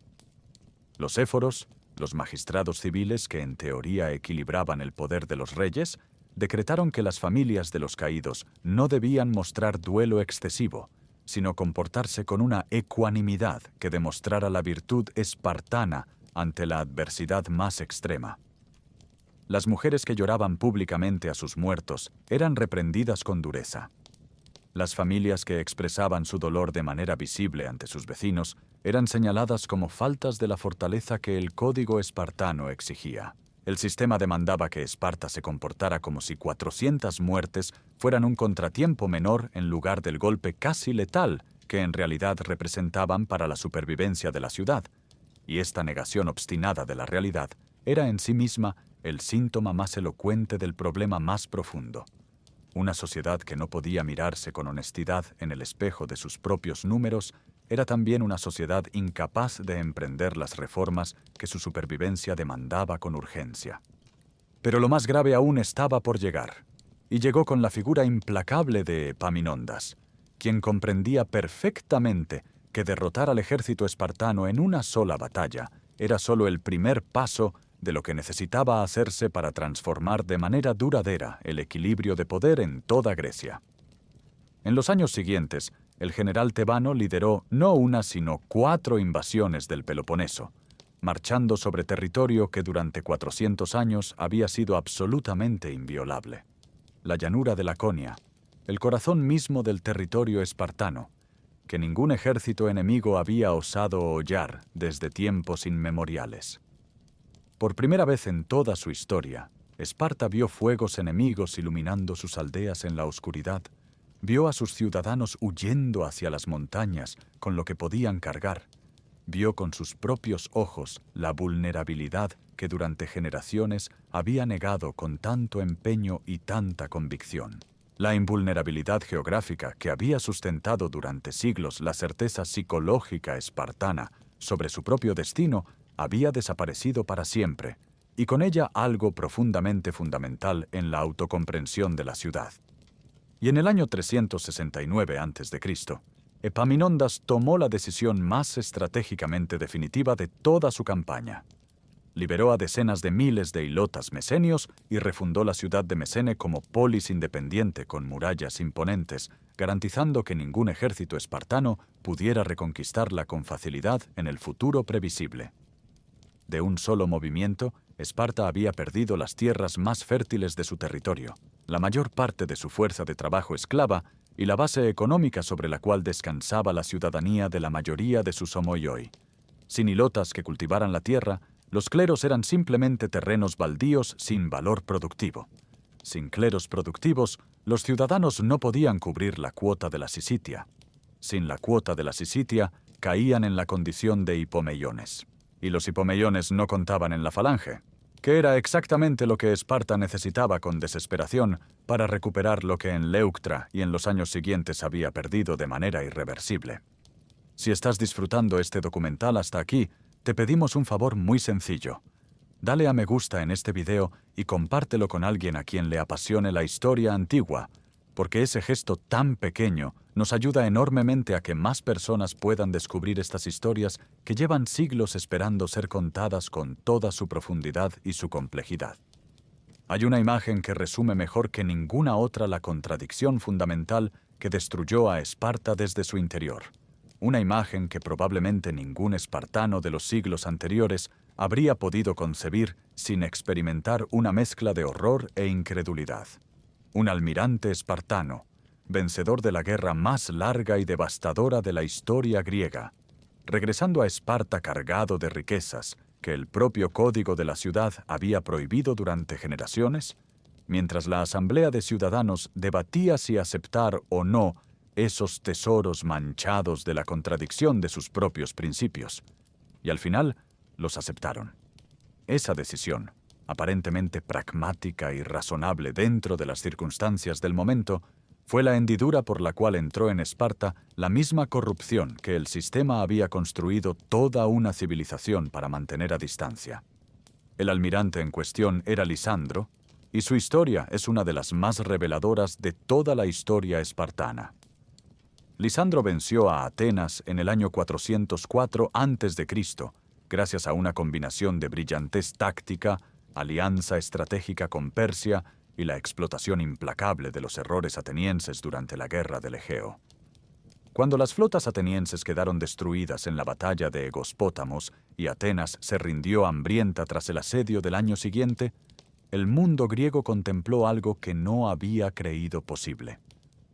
Los éforos, los magistrados civiles que en teoría equilibraban el poder de los reyes, decretaron que las familias de los caídos no debían mostrar duelo excesivo, sino comportarse con una ecuanimidad que demostrara la virtud espartana ante la adversidad más extrema. Las mujeres que lloraban públicamente a sus muertos eran reprendidas con dureza. Las familias que expresaban su dolor de manera visible ante sus vecinos eran señaladas como faltas de la fortaleza que el código espartano exigía. El sistema demandaba que Esparta se comportara como si 400 muertes fueran un contratiempo menor en lugar del golpe casi letal que en realidad representaban para la supervivencia de la ciudad, y esta negación obstinada de la realidad era en sí misma el síntoma más elocuente del problema más profundo. Una sociedad que no podía mirarse con honestidad en el espejo de sus propios números era también una sociedad incapaz de emprender las reformas que su supervivencia demandaba con urgencia. Pero lo más grave aún estaba por llegar, y llegó con la figura implacable de Epaminondas, quien comprendía perfectamente que derrotar al ejército espartano en una sola batalla era solo el primer paso de lo que necesitaba hacerse para transformar de manera duradera el equilibrio de poder en toda Grecia. En los años siguientes, el general tebano lideró no una sino 4 invasiones del Peloponeso, marchando sobre territorio que durante 400 años había sido absolutamente inviolable. La llanura de Laconia, el corazón mismo del territorio espartano, que ningún ejército enemigo había osado hollar desde tiempos inmemoriales. Por primera vez en toda su historia, Esparta vio fuegos enemigos iluminando sus aldeas en la oscuridad, vio a sus ciudadanos huyendo hacia las montañas con lo que podían cargar, vio con sus propios ojos la vulnerabilidad que durante generaciones había negado con tanto empeño y tanta convicción. La invulnerabilidad geográfica que había sustentado durante siglos la certeza psicológica espartana sobre su propio destino había desaparecido para siempre, y con ella algo profundamente fundamental en la autocomprensión de la ciudad. Y en el año 369 a.C., Epaminondas tomó la decisión más estratégicamente definitiva de toda su campaña. Liberó a decenas de miles de ilotas mesenios y refundó la ciudad de Mesene como polis independiente con murallas imponentes, garantizando que ningún ejército espartano pudiera reconquistarla con facilidad en el futuro previsible. De un solo movimiento, Esparta había perdido las tierras más fértiles de su territorio, la mayor parte de su fuerza de trabajo esclava y la base económica sobre la cual descansaba la ciudadanía de la mayoría de sus homoioi. Sin ilotas que cultivaran la tierra, los cleros eran simplemente terrenos baldíos sin valor productivo. Sin cleros productivos, los ciudadanos no podían cubrir la cuota de la sisitia. Sin la cuota de la sisitia, caían en la condición de hipomeiones. Y los hipomeiones no contaban en la falange, que era exactamente lo que Esparta necesitaba con desesperación para recuperar lo que en Leuctra y en los años siguientes había perdido de manera irreversible. Si estás disfrutando este documental hasta aquí, te pedimos un favor muy sencillo. Dale a me gusta en este video y compártelo con alguien a quien le apasione la historia antigua, porque ese gesto tan pequeño nos ayuda enormemente a que más personas puedan descubrir estas historias que llevan siglos esperando ser contadas con toda su profundidad y su complejidad. Hay una imagen que resume mejor que ninguna otra la contradicción fundamental que destruyó a Esparta desde su interior. Una imagen que probablemente ningún espartano de los siglos anteriores habría podido concebir sin experimentar una mezcla de horror e incredulidad. Un almirante espartano, vencedor de la guerra más larga y devastadora de la historia griega, regresando a Esparta cargado de riquezas que el propio código de la ciudad había prohibido durante generaciones, mientras la asamblea de ciudadanos debatía si aceptar o no esos tesoros manchados de la contradicción de sus propios principios. Y al final, los aceptaron. Esa decisión, aparentemente pragmática y razonable dentro de las circunstancias del momento, fue la hendidura por la cual entró en Esparta la misma corrupción que el sistema había construido toda una civilización para mantener a distancia. El almirante en cuestión era Lisandro, y su historia es una de las más reveladoras de toda la historia espartana. Lisandro venció a Atenas en el año 404 a.C., gracias a una combinación de brillantez táctica, alianza estratégica con Persia y la explotación implacable de los errores atenienses durante la guerra del Egeo. Cuando las flotas atenienses quedaron destruidas en la batalla de Egospótamos y Atenas se rindió hambrienta tras el asedio del año siguiente, el mundo griego contempló algo que no había creído posible: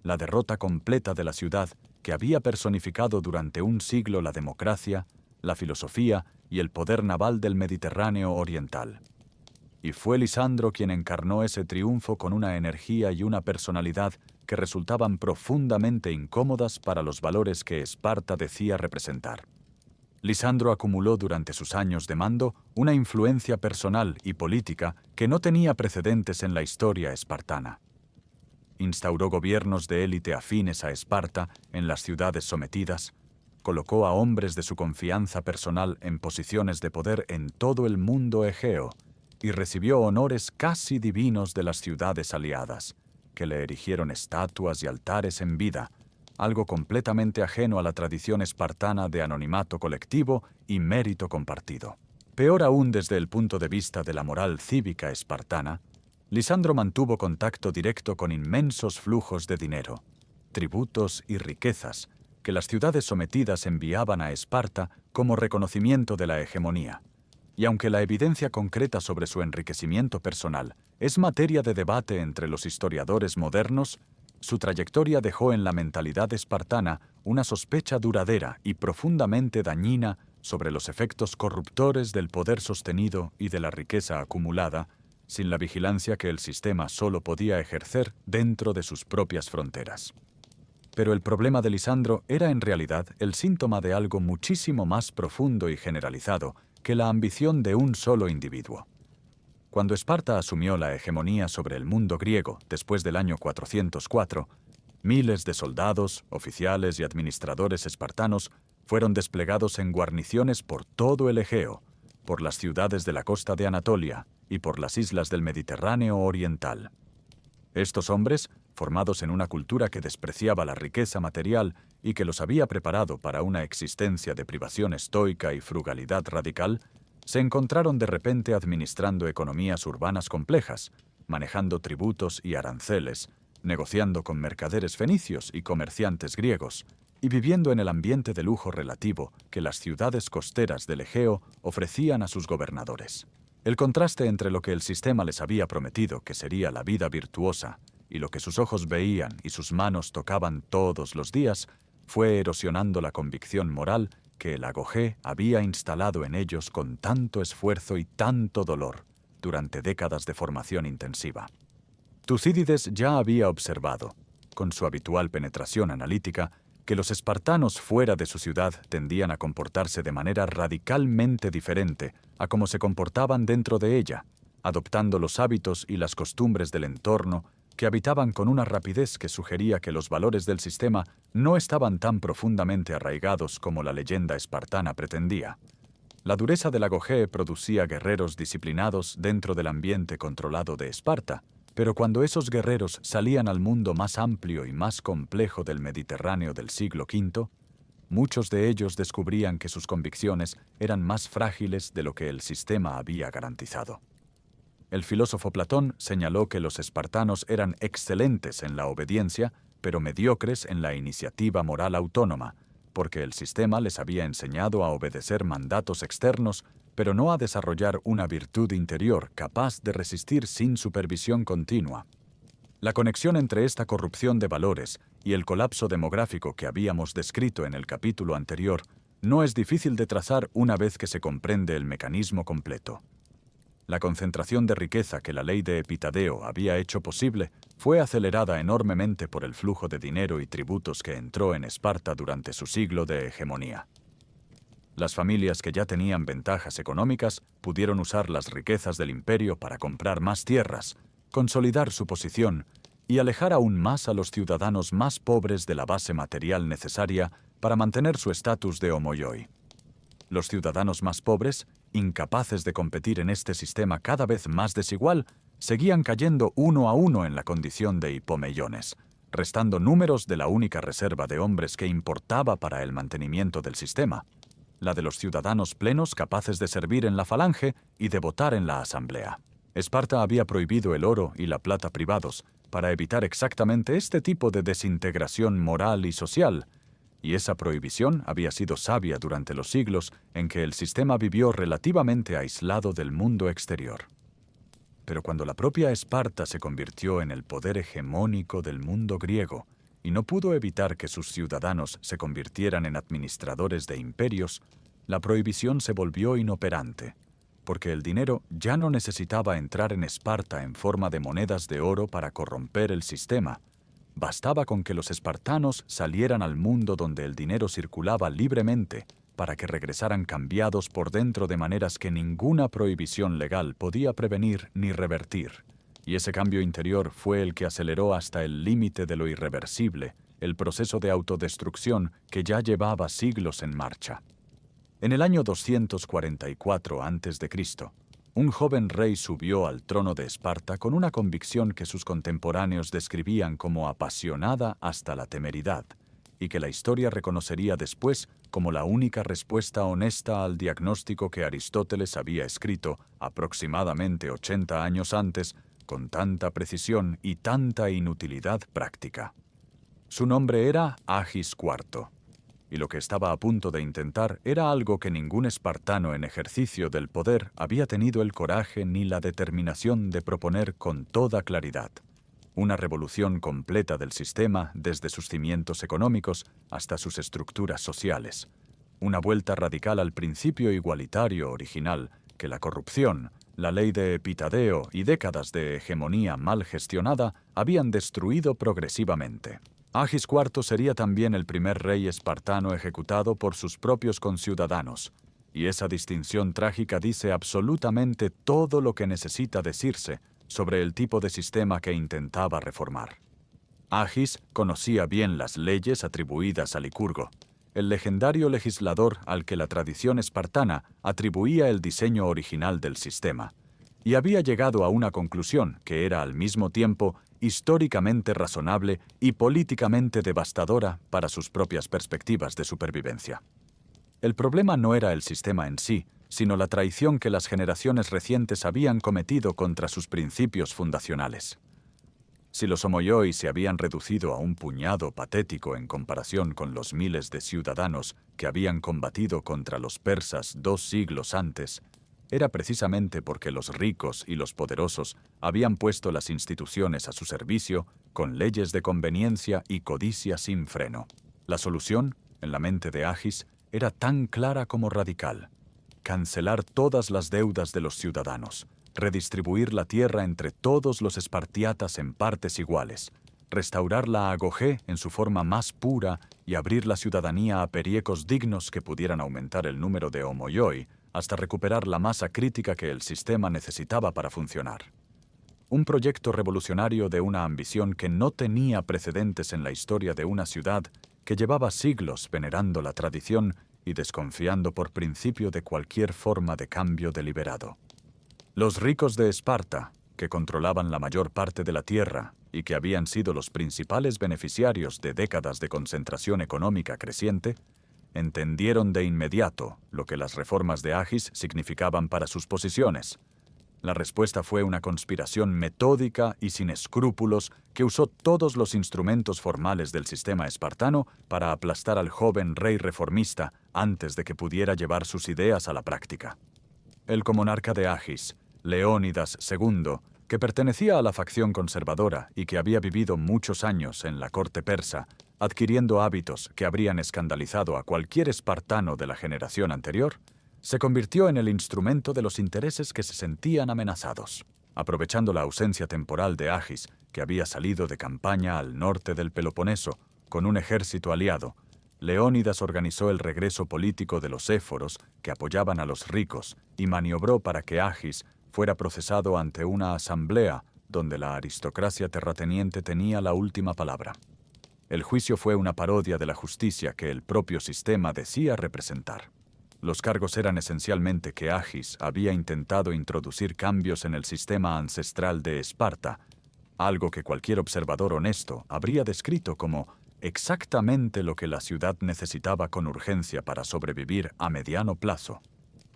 la derrota completa de la ciudad que había personificado durante un siglo la democracia, la filosofía y el poder naval del Mediterráneo oriental. Y fue Lisandro quien encarnó ese triunfo con una energía y una personalidad que resultaban profundamente incómodas para los valores que Esparta decía representar. Lisandro acumuló durante sus años de mando una influencia personal y política que no tenía precedentes en la historia espartana. Instauró gobiernos de élite afines a Esparta en las ciudades sometidas, colocó a hombres de su confianza personal en posiciones de poder en todo el mundo egeo y recibió honores casi divinos de las ciudades aliadas, que le erigieron estatuas y altares en vida, algo completamente ajeno a la tradición espartana de anonimato colectivo y mérito compartido. Peor aún desde el punto de vista de la moral cívica espartana, Lisandro mantuvo contacto directo con inmensos flujos de dinero, tributos y riquezas que las ciudades sometidas enviaban a Esparta como reconocimiento de la hegemonía. Y aunque la evidencia concreta sobre su enriquecimiento personal es materia de debate entre los historiadores modernos, su trayectoria dejó en la mentalidad espartana una sospecha duradera y profundamente dañina sobre los efectos corruptores del poder sostenido y de la riqueza acumulada, sin la vigilancia que el sistema solo podía ejercer dentro de sus propias fronteras. Pero el problema de Lisandro era en realidad el síntoma de algo muchísimo más profundo y generalizado que la ambición de un solo individuo. Cuando Esparta asumió la hegemonía sobre el mundo griego después del año 404, miles de soldados, oficiales y administradores espartanos fueron desplegados en guarniciones por todo el Egeo, por las ciudades de la costa de Anatolia y por las islas del Mediterráneo oriental. Estos hombres, formados en una cultura que despreciaba la riqueza material y que los había preparado para una existencia de privación estoica y frugalidad radical, se encontraron de repente administrando economías urbanas complejas, manejando tributos y aranceles, negociando con mercaderes fenicios y comerciantes griegos, y viviendo en el ambiente de lujo relativo que las ciudades costeras del Egeo ofrecían a sus gobernadores. El contraste entre lo que el sistema les había prometido que sería la vida virtuosa y lo que sus ojos veían y sus manos tocaban todos los días fue erosionando la convicción moral que el agogé había instalado en ellos con tanto esfuerzo y tanto dolor durante décadas de formación intensiva. Tucídides ya había observado, con su habitual penetración analítica, que los espartanos fuera de su ciudad tendían a comportarse de manera radicalmente diferente a cómo se comportaban dentro de ella, adoptando los hábitos y las costumbres del entorno que habitaban con una rapidez que sugería que los valores del sistema no estaban tan profundamente arraigados como la leyenda espartana pretendía. La dureza del agogé producía guerreros disciplinados dentro del ambiente controlado de Esparta, pero cuando esos guerreros salían al mundo más amplio y más complejo del Mediterráneo del siglo V, muchos de ellos descubrían que sus convicciones eran más frágiles de lo que el sistema había garantizado. El filósofo Platón señaló que los espartanos eran excelentes en la obediencia, pero mediocres en la iniciativa moral autónoma, porque el sistema les había enseñado a obedecer mandatos externos, pero no a desarrollar una virtud interior capaz de resistir sin supervisión continua. La conexión entre esta corrupción de valores y el colapso demográfico que habíamos descrito en el capítulo anterior no es difícil de trazar una vez que se comprende el mecanismo completo. La concentración de riqueza que la ley de Epitadeo había hecho posible fue acelerada enormemente por el flujo de dinero y tributos que entró en Esparta durante su siglo de hegemonía. Las familias que ya tenían ventajas económicas pudieron usar las riquezas del imperio para comprar más tierras, consolidar su posición y alejar aún más a los ciudadanos más pobres de la base material necesaria para mantener su estatus de homoioi. Los ciudadanos más pobres, incapaces de competir en este sistema cada vez más desigual, seguían cayendo uno a uno en la condición de hipomeiones, restando números de la única reserva de hombres que importaba para el mantenimiento del sistema, la de los ciudadanos plenos capaces de servir en la falange y de votar en la asamblea. Esparta había prohibido el oro y la plata privados para evitar exactamente este tipo de desintegración moral y social, y esa prohibición había sido sabia durante los siglos en que el sistema vivió relativamente aislado del mundo exterior. Pero cuando la propia Esparta se convirtió en el poder hegemónico del mundo griego y no pudo evitar que sus ciudadanos se convirtieran en administradores de imperios, la prohibición se volvió inoperante, porque el dinero ya no necesitaba entrar en Esparta en forma de monedas de oro para corromper el sistema. Bastaba con que los espartanos salieran al mundo donde el dinero circulaba libremente para que regresaran cambiados por dentro de maneras que ninguna prohibición legal podía prevenir ni revertir. Y ese cambio interior fue el que aceleró hasta el límite de lo irreversible el proceso de autodestrucción que ya llevaba siglos en marcha. En el año 244 a.C., un joven rey subió al trono de Esparta con una convicción que sus contemporáneos describían como apasionada hasta la temeridad, y que la historia reconocería después como la única respuesta honesta al diagnóstico que Aristóteles había escrito aproximadamente 80 años antes, con tanta precisión y tanta inutilidad práctica. Su nombre era Agis IV. Y lo que estaba a punto de intentar era algo que ningún espartano en ejercicio del poder había tenido el coraje ni la determinación de proponer con toda claridad: una revolución completa del sistema desde sus cimientos económicos hasta sus estructuras sociales, una vuelta radical al principio igualitario original que la corrupción, la ley de Epitadeo y décadas de hegemonía mal gestionada habían destruido progresivamente. Agis IV sería también el primer rey espartano ejecutado por sus propios conciudadanos, y esa distinción trágica dice absolutamente todo lo que necesita decirse sobre el tipo de sistema que intentaba reformar. Agis conocía bien las leyes atribuidas a Licurgo, el legendario legislador al que la tradición espartana atribuía el diseño original del sistema, y había llegado a una conclusión que era al mismo tiempo históricamente razonable y políticamente devastadora para sus propias perspectivas de supervivencia. El problema no era el sistema en sí, sino la traición que las generaciones recientes habían cometido contra sus principios fundacionales. Si los homoioi se habían reducido a un puñado patético en comparación con los miles de ciudadanos que habían combatido contra los persas 2 siglos antes, era precisamente porque los ricos y los poderosos habían puesto las instituciones a su servicio con leyes de conveniencia y codicia sin freno. La solución, en la mente de Agis, era tan clara como radical: cancelar todas las deudas de los ciudadanos, redistribuir la tierra entre todos los espartiatas en partes iguales, restaurar la agogé en su forma más pura y abrir la ciudadanía a periecos dignos que pudieran aumentar el número de homoioi hasta recuperar la masa crítica que el sistema necesitaba para funcionar. Un proyecto revolucionario de una ambición que no tenía precedentes en la historia de una ciudad que llevaba siglos venerando la tradición y desconfiando por principio de cualquier forma de cambio deliberado. Los ricos de Esparta, que controlaban la mayor parte de la tierra y que habían sido los principales beneficiarios de décadas de concentración económica creciente, entendieron de inmediato lo que las reformas de Agis significaban para sus posiciones. La respuesta fue una conspiración metódica y sin escrúpulos que usó todos los instrumentos formales del sistema espartano para aplastar al joven rey reformista antes de que pudiera llevar sus ideas a la práctica. El comonarca de Agis, Leónidas II, que pertenecía a la facción conservadora y que había vivido muchos años en la corte persa, adquiriendo hábitos que habrían escandalizado a cualquier espartano de la generación anterior, se convirtió en el instrumento de los intereses que se sentían amenazados. Aprovechando la ausencia temporal de Agis, que había salido de campaña al norte del Peloponeso con un ejército aliado, Leónidas organizó el regreso político de los éforos que apoyaban a los ricos y maniobró para que Agis fuera procesado ante una asamblea donde la aristocracia terrateniente tenía la última palabra. El juicio fue una parodia de la justicia que el propio sistema decía representar. Los cargos eran esencialmente que Agis había intentado introducir cambios en el sistema ancestral de Esparta, algo que cualquier observador honesto habría descrito como exactamente lo que la ciudad necesitaba con urgencia para sobrevivir a mediano plazo.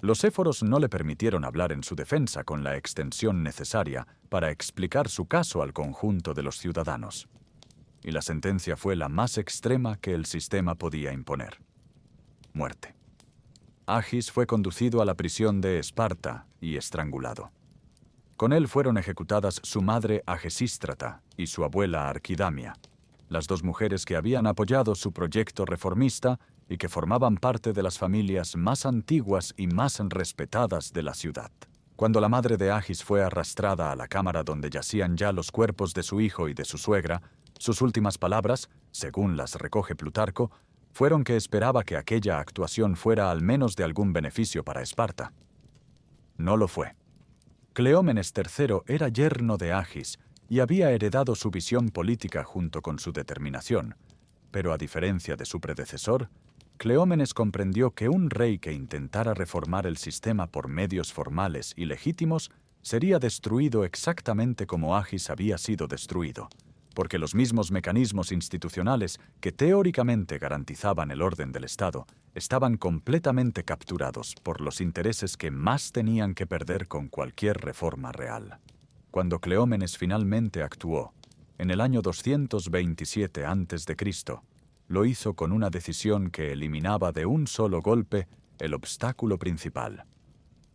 Los éforos no le permitieron hablar en su defensa con la extensión necesaria para explicar su caso al conjunto de los ciudadanos. Y la sentencia fue la más extrema que el sistema podía imponer: muerte. Agis fue conducido a la prisión de Esparta y estrangulado. Con él fueron ejecutadas su madre Agesístrata y su abuela Arquidamia, las dos mujeres que habían apoyado su proyecto reformista y que formaban parte de las familias más antiguas y más respetadas de la ciudad. Cuando la madre de Agis fue arrastrada a la cámara donde yacían ya los cuerpos de su hijo y de su suegra, sus últimas palabras, según las recoge Plutarco, fueron que esperaba que aquella actuación fuera al menos de algún beneficio para Esparta. No lo fue. Cleómenes III era yerno de Agis y había heredado su visión política junto con su determinación, pero a diferencia de su predecesor, Cleómenes comprendió que un rey que intentara reformar el sistema por medios formales y legítimos sería destruido exactamente como Agis había sido destruido, porque los mismos mecanismos institucionales que teóricamente garantizaban el orden del Estado estaban completamente capturados por los intereses que más tenían que perder con cualquier reforma real. Cuando Cleómenes finalmente actuó, en el año 227 a.C., lo hizo con una decisión que eliminaba de un solo golpe el obstáculo principal.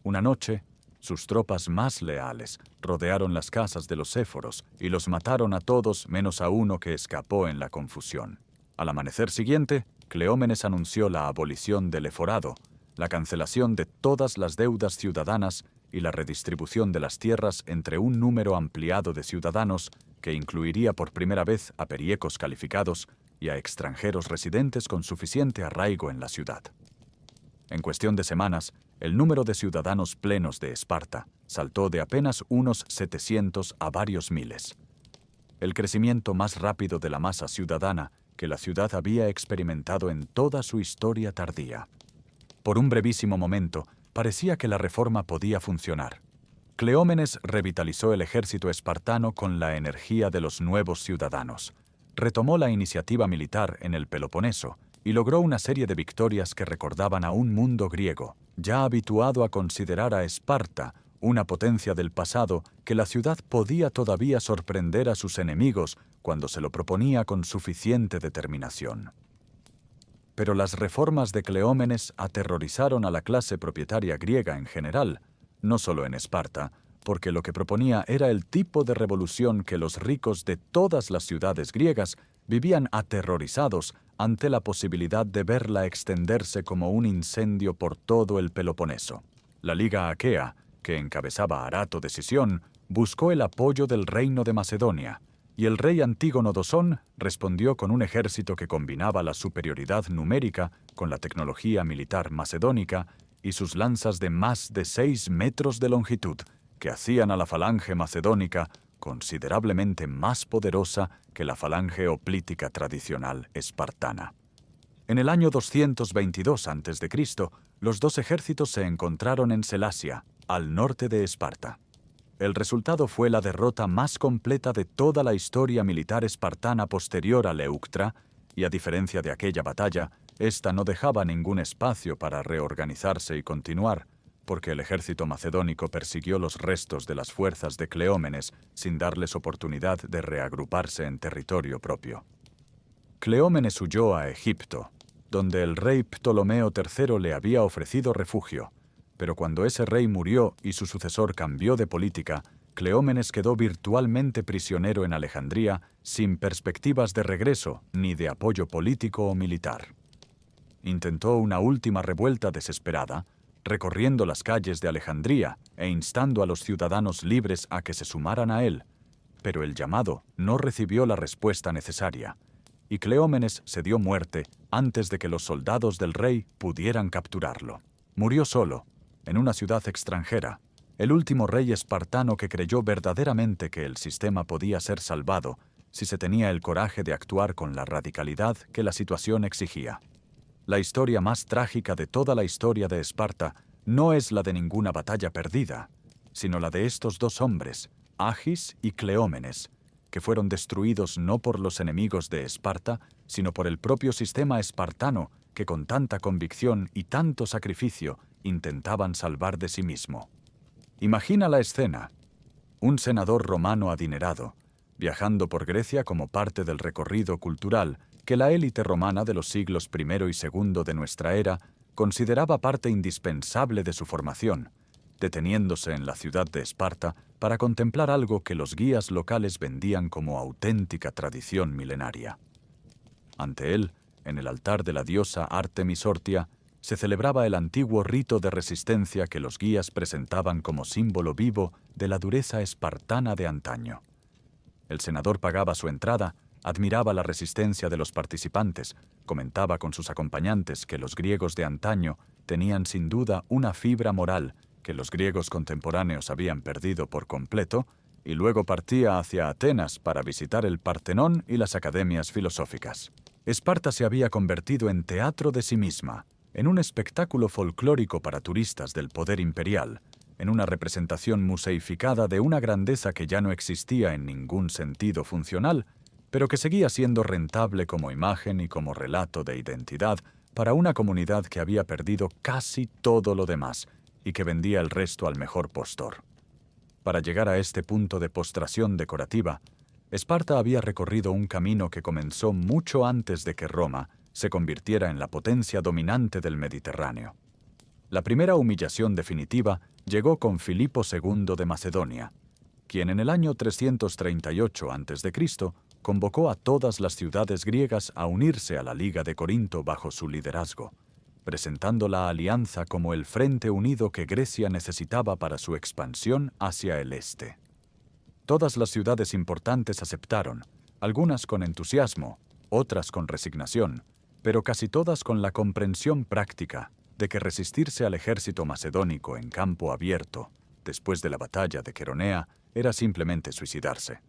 Una noche, sus tropas más leales rodearon las casas de los éforos y los mataron a todos menos a uno que escapó en la confusión. Al amanecer siguiente, Cleómenes anunció la abolición del eforado, la cancelación de todas las deudas ciudadanas y la redistribución de las tierras entre un número ampliado de ciudadanos que incluiría por primera vez a periecos calificados y a extranjeros residentes con suficiente arraigo en la ciudad. En cuestión de semanas, el número de ciudadanos plenos de Esparta saltó de apenas unos 700 a varios miles. El crecimiento más rápido de la masa ciudadana que la ciudad había experimentado en toda su historia tardía. Por un brevísimo momento, parecía que la reforma podía funcionar. Cleómenes revitalizó el ejército espartano con la energía de los nuevos ciudadanos. Retomó la iniciativa militar en el Peloponeso y logró una serie de victorias que recordaban a un mundo griego, ya habituado a considerar a Esparta una potencia del pasado que la ciudad podía todavía sorprender a sus enemigos cuando se lo proponía con suficiente determinación. Pero las reformas de Cleómenes aterrorizaron a la clase propietaria griega en general, no solo en Esparta, porque lo que proponía era el tipo de revolución que los ricos de todas las ciudades griegas vivían aterrorizados ante la posibilidad de verla extenderse como un incendio por todo el Peloponeso. La Liga Aquea, que encabezaba Arato de Sisión, buscó el apoyo del reino de Macedonia, y el rey Antígono Dosón respondió con un ejército que combinaba la superioridad numérica con la tecnología militar macedónica y sus lanzas de más de 6 metros de longitud, que hacían a la falange macedónica considerablemente más poderosa que la falange hoplítica tradicional espartana. En el año 222 a.C., los dos ejércitos se encontraron en Selasia, al norte de Esparta. El resultado fue la derrota más completa de toda la historia militar espartana posterior a Leuctra, y a diferencia de aquella batalla, esta no dejaba ningún espacio para reorganizarse y continuar, porque el ejército macedónico persiguió los restos de las fuerzas de Cleómenes sin darles oportunidad de reagruparse en territorio propio. Cleómenes huyó a Egipto, donde el rey Ptolomeo III le había ofrecido refugio, pero cuando ese rey murió y su sucesor cambió de política, Cleómenes quedó virtualmente prisionero en Alejandría sin perspectivas de regreso ni de apoyo político o militar. Intentó una última revuelta desesperada, recorriendo las calles de Alejandría e instando a los ciudadanos libres a que se sumaran a él, pero el llamado no recibió la respuesta necesaria, y Cleómenes se dio muerte antes de que los soldados del rey pudieran capturarlo. Murió solo, en una ciudad extranjera, el último rey espartano que creyó verdaderamente que el sistema podía ser salvado si se tenía el coraje de actuar con la radicalidad que la situación exigía. La historia más trágica de toda la historia de Esparta no es la de ninguna batalla perdida, sino la de estos dos hombres, Agis y Cleómenes, que fueron destruidos no por los enemigos de Esparta, sino por el propio sistema espartano que con tanta convicción y tanto sacrificio intentaban salvar de sí mismo. Imagina la escena. Un senador romano adinerado, viajando por Grecia como parte del recorrido cultural que la élite romana de los siglos I y II de nuestra era consideraba parte indispensable de su formación, deteniéndose en la ciudad de Esparta para contemplar algo que los guías locales vendían como auténtica tradición milenaria. Ante él, en el altar de la diosa Artemis Ortia, se celebraba el antiguo rito de resistencia que los guías presentaban como símbolo vivo de la dureza espartana de antaño. El senador pagaba su entrada, admiraba la resistencia de los participantes, comentaba con sus acompañantes que los griegos de antaño tenían sin duda una fibra moral que los griegos contemporáneos habían perdido por completo, y luego partía hacia Atenas para visitar el Partenón y las academias filosóficas. Esparta se había convertido en teatro de sí misma, en un espectáculo folclórico para turistas del poder imperial, en una representación museificada de una grandeza que ya no existía en ningún sentido funcional, pero que seguía siendo rentable como imagen y como relato de identidad para una comunidad que había perdido casi todo lo demás y que vendía el resto al mejor postor. Para llegar a este punto de postración decorativa, Esparta había recorrido un camino que comenzó mucho antes de que Roma se convirtiera en la potencia dominante del Mediterráneo. La primera humillación definitiva llegó con Filipo II de Macedonia, quien en el año 338 a.C. convocó a todas las ciudades griegas a unirse a la Liga de Corinto bajo su liderazgo, presentando la alianza como el frente unido que Grecia necesitaba para su expansión hacia el este. Todas las ciudades importantes aceptaron, algunas con entusiasmo, otras con resignación, pero casi todas con la comprensión práctica de que resistirse al ejército macedónico en campo abierto, después de la batalla de Queronea, era simplemente suicidarse.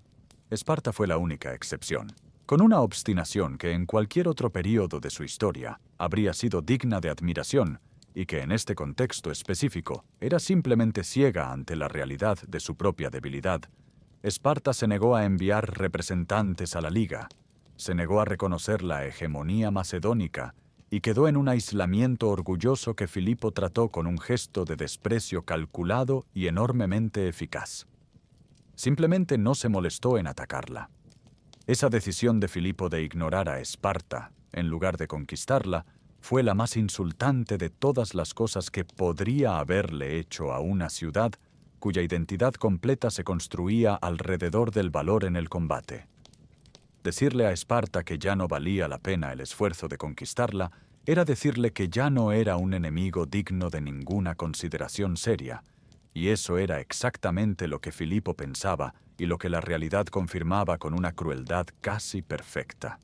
Esparta fue la única excepción, con una obstinación que en cualquier otro período de su historia habría sido digna de admiración y que en este contexto específico era simplemente ciega ante la realidad de su propia debilidad. Esparta se negó a enviar representantes a la Liga, se negó a reconocer la hegemonía macedónica y quedó en un aislamiento orgulloso que Filipo trató con un gesto de desprecio calculado y enormemente eficaz. Simplemente no se molestó en atacarla. Esa decisión de Filipo de ignorar a Esparta, en lugar de conquistarla, fue la más insultante de todas las cosas que podría haberle hecho a una ciudad cuya identidad completa se construía alrededor del valor en el combate. Decirle a Esparta que ya no valía la pena el esfuerzo de conquistarla era decirle que ya no era un enemigo digno de ninguna consideración seria, y eso era exactamente lo que Filipo pensaba y lo que la realidad confirmaba con una crueldad casi perfecta.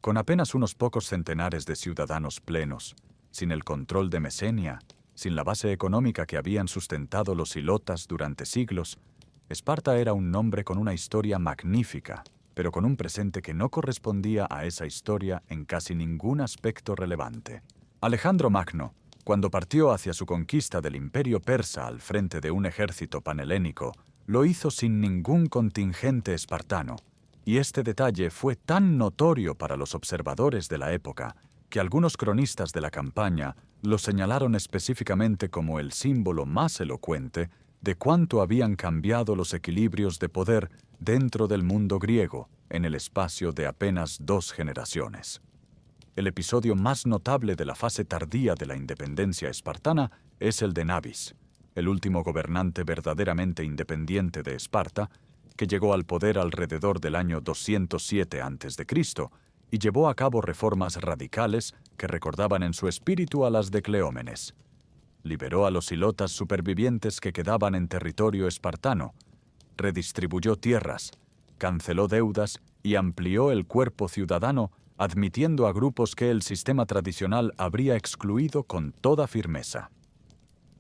Con apenas unos pocos centenares de ciudadanos plenos, sin el control de Mesenia, sin la base económica que habían sustentado los ilotas durante siglos, Esparta era un nombre con una historia magnífica, pero con un presente que no correspondía a esa historia en casi ningún aspecto relevante. Alejandro Magno, cuando partió hacia su conquista del imperio persa al frente de un ejército panhelénico, lo hizo sin ningún contingente espartano, y este detalle fue tan notorio para los observadores de la época que algunos cronistas de la campaña Lo señalaron específicamente como el símbolo más elocuente de cuánto habían cambiado los equilibrios de poder dentro del mundo griego en el espacio de apenas 2 generaciones. El episodio más notable de la fase tardía de la independencia espartana es el de Nabis, el último gobernante verdaderamente independiente de Esparta, que llegó al poder alrededor del año 207 a.C. y llevó a cabo reformas radicales que recordaban en su espíritu a las de Cleómenes. Liberó a los ilotas supervivientes que quedaban en territorio espartano, redistribuyó tierras, canceló deudas y amplió el cuerpo ciudadano, admitiendo a grupos que el sistema tradicional habría excluido con toda firmeza.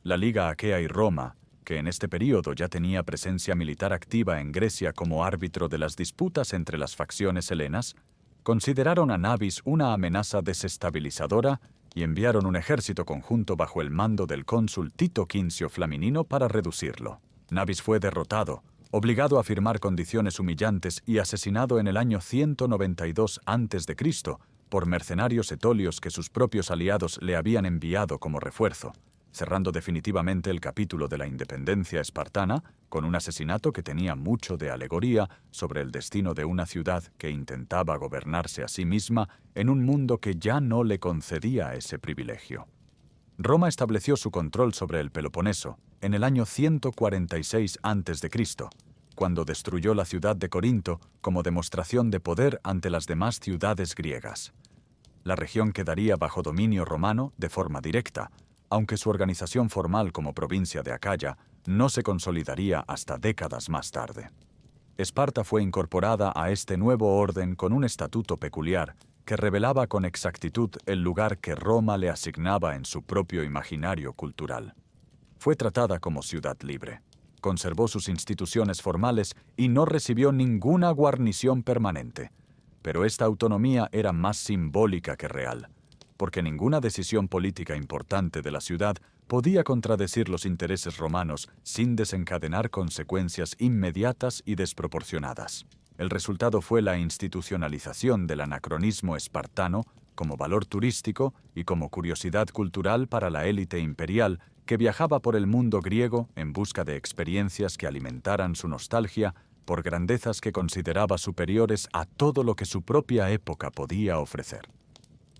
La Liga Aquea y Roma, que en este período ya tenía presencia militar activa en Grecia como árbitro de las disputas entre las facciones helenas, consideraron a Nabis una amenaza desestabilizadora y enviaron un ejército conjunto bajo el mando del cónsul Tito Quincio Flaminino para reducirlo. Nabis fue derrotado, obligado a firmar condiciones humillantes y asesinado en el año 192 a.C. por mercenarios etolios que sus propios aliados le habían enviado como refuerzo, cerrando definitivamente el capítulo de la independencia espartana con un asesinato que tenía mucho de alegoría sobre el destino de una ciudad que intentaba gobernarse a sí misma en un mundo que ya no le concedía ese privilegio. Roma estableció su control sobre el Peloponeso en el año 146 a.C., cuando destruyó la ciudad de Corinto como demostración de poder ante las demás ciudades griegas. La región quedaría bajo dominio romano de forma directa, aunque su organización formal como provincia de Acaya no se consolidaría hasta décadas más tarde. Esparta fue incorporada a este nuevo orden con un estatuto peculiar que revelaba con exactitud el lugar que Roma le asignaba en su propio imaginario cultural. Fue tratada como ciudad libre, conservó sus instituciones formales y no recibió ninguna guarnición permanente. Pero esta autonomía era más simbólica que real, porque ninguna decisión política importante de la ciudad podía contradecir los intereses romanos sin desencadenar consecuencias inmediatas y desproporcionadas. El resultado fue la institucionalización del anacronismo espartano como valor turístico y como curiosidad cultural para la élite imperial que viajaba por el mundo griego en busca de experiencias que alimentaran su nostalgia por grandezas que consideraba superiores a todo lo que su propia época podía ofrecer.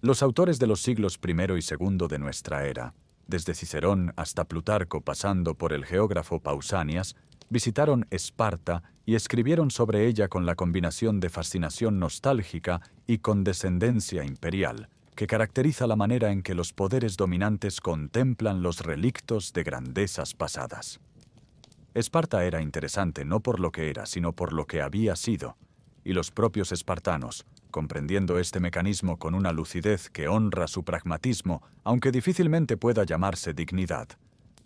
Los autores de los siglos I y II de nuestra era, desde Cicerón hasta Plutarco pasando por el geógrafo Pausanias, visitaron Esparta y escribieron sobre ella con la combinación de fascinación nostálgica y condescendencia imperial, que caracteriza la manera en que los poderes dominantes contemplan los relictos de grandezas pasadas. Esparta era interesante no por lo que era, sino por lo que había sido, y los propios espartanos, comprendiendo este mecanismo con una lucidez que honra su pragmatismo, aunque difícilmente pueda llamarse dignidad,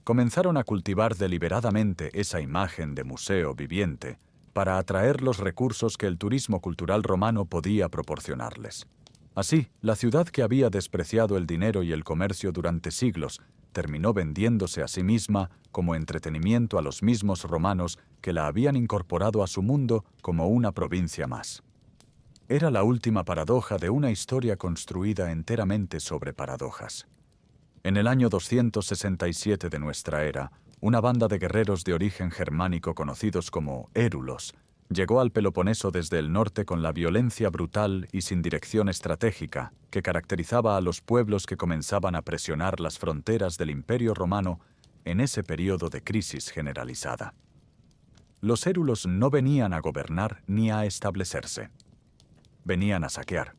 comenzaron a cultivar deliberadamente esa imagen de museo viviente para atraer los recursos que el turismo cultural romano podía proporcionarles. Así, la ciudad que había despreciado el dinero y el comercio durante siglos terminó vendiéndose a sí misma como entretenimiento a los mismos romanos que la habían incorporado a su mundo como una provincia más. Era la última paradoja de una historia construida enteramente sobre paradojas. En el año 267 de nuestra era, una banda de guerreros de origen germánico conocidos como érulos llegó al Peloponeso desde el norte con la violencia brutal y sin dirección estratégica que caracterizaba a los pueblos que comenzaban a presionar las fronteras del Imperio Romano en ese periodo de crisis generalizada. Los érulos no venían a gobernar ni a establecerse. Venían a saquear,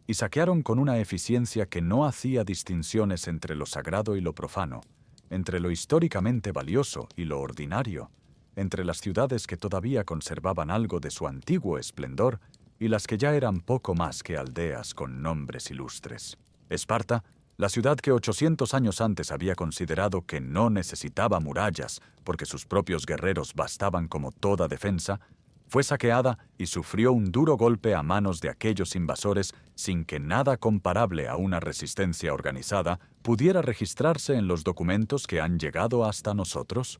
y saquearon con una eficiencia que no hacía distinciones entre lo sagrado y lo profano, entre lo históricamente valioso y lo ordinario, entre las ciudades que todavía conservaban algo de su antiguo esplendor y las que ya eran poco más que aldeas con nombres ilustres. Esparta, la ciudad que 800 años antes había considerado que no necesitaba murallas porque sus propios guerreros bastaban como toda defensa, fue saqueada y sufrió un duro golpe a manos de aquellos invasores sin que nada comparable a una resistencia organizada pudiera registrarse en los documentos que han llegado hasta nosotros.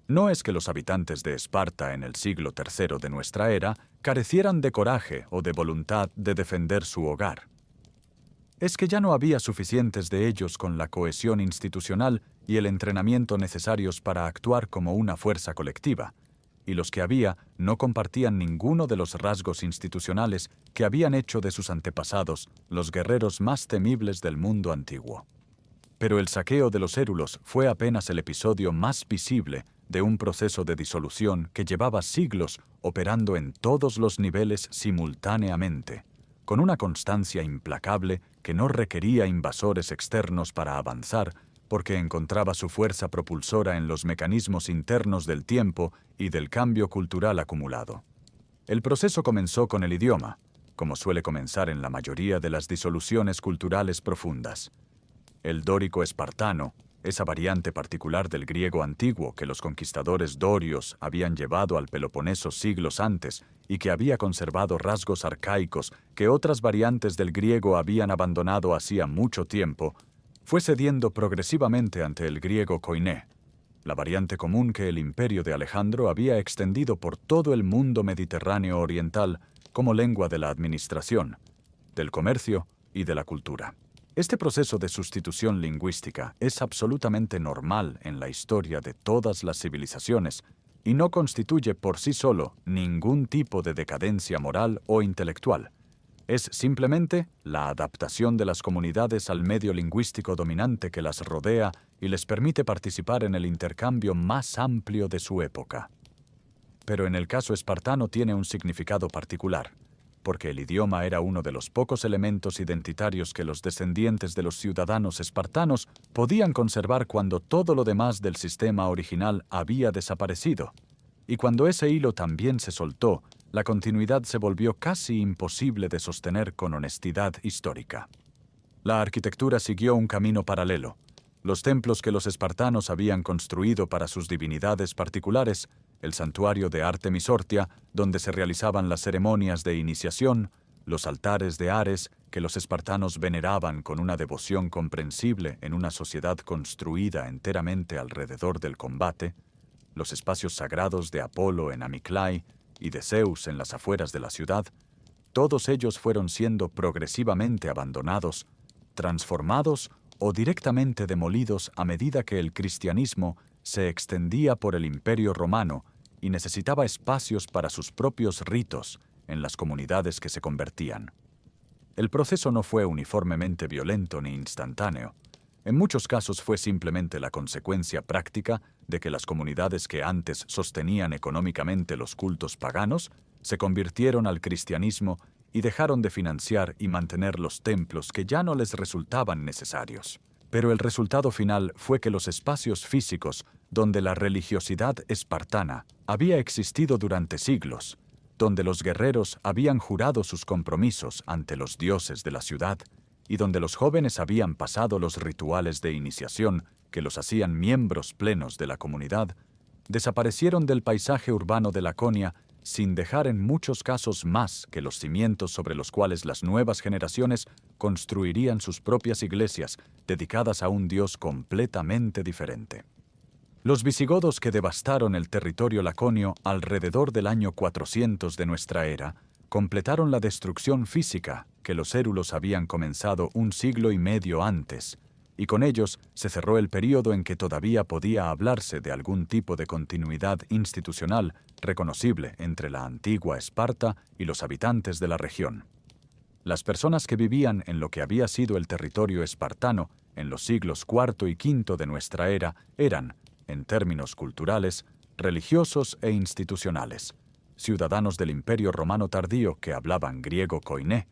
No es que los habitantes de Esparta en el siglo III de nuestra era carecieran de coraje o de voluntad de defender su hogar. es que ya no había suficientes de ellos con la cohesión institucional y el entrenamiento necesarios para actuar como una fuerza colectiva, y los que había no compartían ninguno de los rasgos institucionales que habían hecho de sus antepasados los guerreros más temibles del mundo antiguo. Pero el saqueo de los érulos fue apenas el episodio más visible de un proceso de disolución que llevaba siglos operando en todos los niveles simultáneamente, con una constancia implacable que no requería invasores externos para avanzar, porque encontraba su fuerza propulsora en los mecanismos internos del tiempo y del cambio cultural acumulado. El proceso comenzó con el idioma, como suele comenzar en la mayoría de las disoluciones culturales profundas. El dórico espartano, esa variante particular del griego antiguo que los conquistadores dorios habían llevado al Peloponeso siglos antes y que había conservado rasgos arcaicos que otras variantes del griego habían abandonado hacía mucho tiempo, fue cediendo progresivamente ante el griego koiné, la variante común que el imperio de Alejandro había extendido por todo el mundo mediterráneo oriental como lengua de la administración, del comercio y de la cultura. Este proceso de sustitución lingüística es absolutamente normal en la historia de todas las civilizaciones y no constituye por sí solo ningún tipo de decadencia moral o intelectual. Es simplemente la adaptación de las comunidades al medio lingüístico dominante que las rodea y les permite participar en el intercambio más amplio de su época. Pero en el caso espartano tiene un significado particular, porque el idioma era uno de los pocos elementos identitarios que los descendientes de los ciudadanos espartanos podían conservar cuando todo lo demás del sistema original había desaparecido. Y cuando ese hilo también se soltó, la continuidad se volvió casi imposible de sostener con honestidad histórica. La arquitectura siguió un camino paralelo. Los templos que los espartanos habían construido para sus divinidades particulares, el santuario de Artemis Ortia, donde se realizaban las ceremonias de iniciación, los altares de Ares, que los espartanos veneraban con una devoción comprensible en una sociedad construida enteramente alrededor del combate, los espacios sagrados de Apolo en Amiclai y de Zeus en las afueras de la ciudad, todos ellos fueron siendo progresivamente abandonados, transformados o directamente demolidos a medida que el cristianismo se extendía por el Imperio Romano y necesitaba espacios para sus propios ritos en las comunidades que se convertían. El proceso no fue uniformemente violento ni instantáneo. En muchos casos fue simplemente la consecuencia práctica de que las comunidades que antes sostenían económicamente los cultos paganos se convirtieron al cristianismo y dejaron de financiar y mantener los templos que ya no les resultaban necesarios. Pero el resultado final fue que los espacios físicos donde la religiosidad espartana había existido durante siglos, donde los guerreros habían jurado sus compromisos ante los dioses de la ciudad y donde los jóvenes habían pasado los rituales de iniciación que los hacían miembros plenos de la comunidad, desaparecieron del paisaje urbano de Laconia sin dejar en muchos casos más que los cimientos sobre los cuales las nuevas generaciones construirían sus propias iglesias dedicadas a un dios completamente diferente. Los visigodos que devastaron el territorio laconio alrededor del año 400 de nuestra era completaron la destrucción física que los érulos habían comenzado un siglo y medio antes, y con ellos se cerró el período en que todavía podía hablarse de algún tipo de continuidad institucional reconocible entre la antigua Esparta y los habitantes de la región. Las personas que vivían en lo que había sido el territorio espartano en los siglos IV y V de nuestra era eran, en términos culturales, religiosos e institucionales, ciudadanos del Imperio Romano tardío que hablaban griego koiné,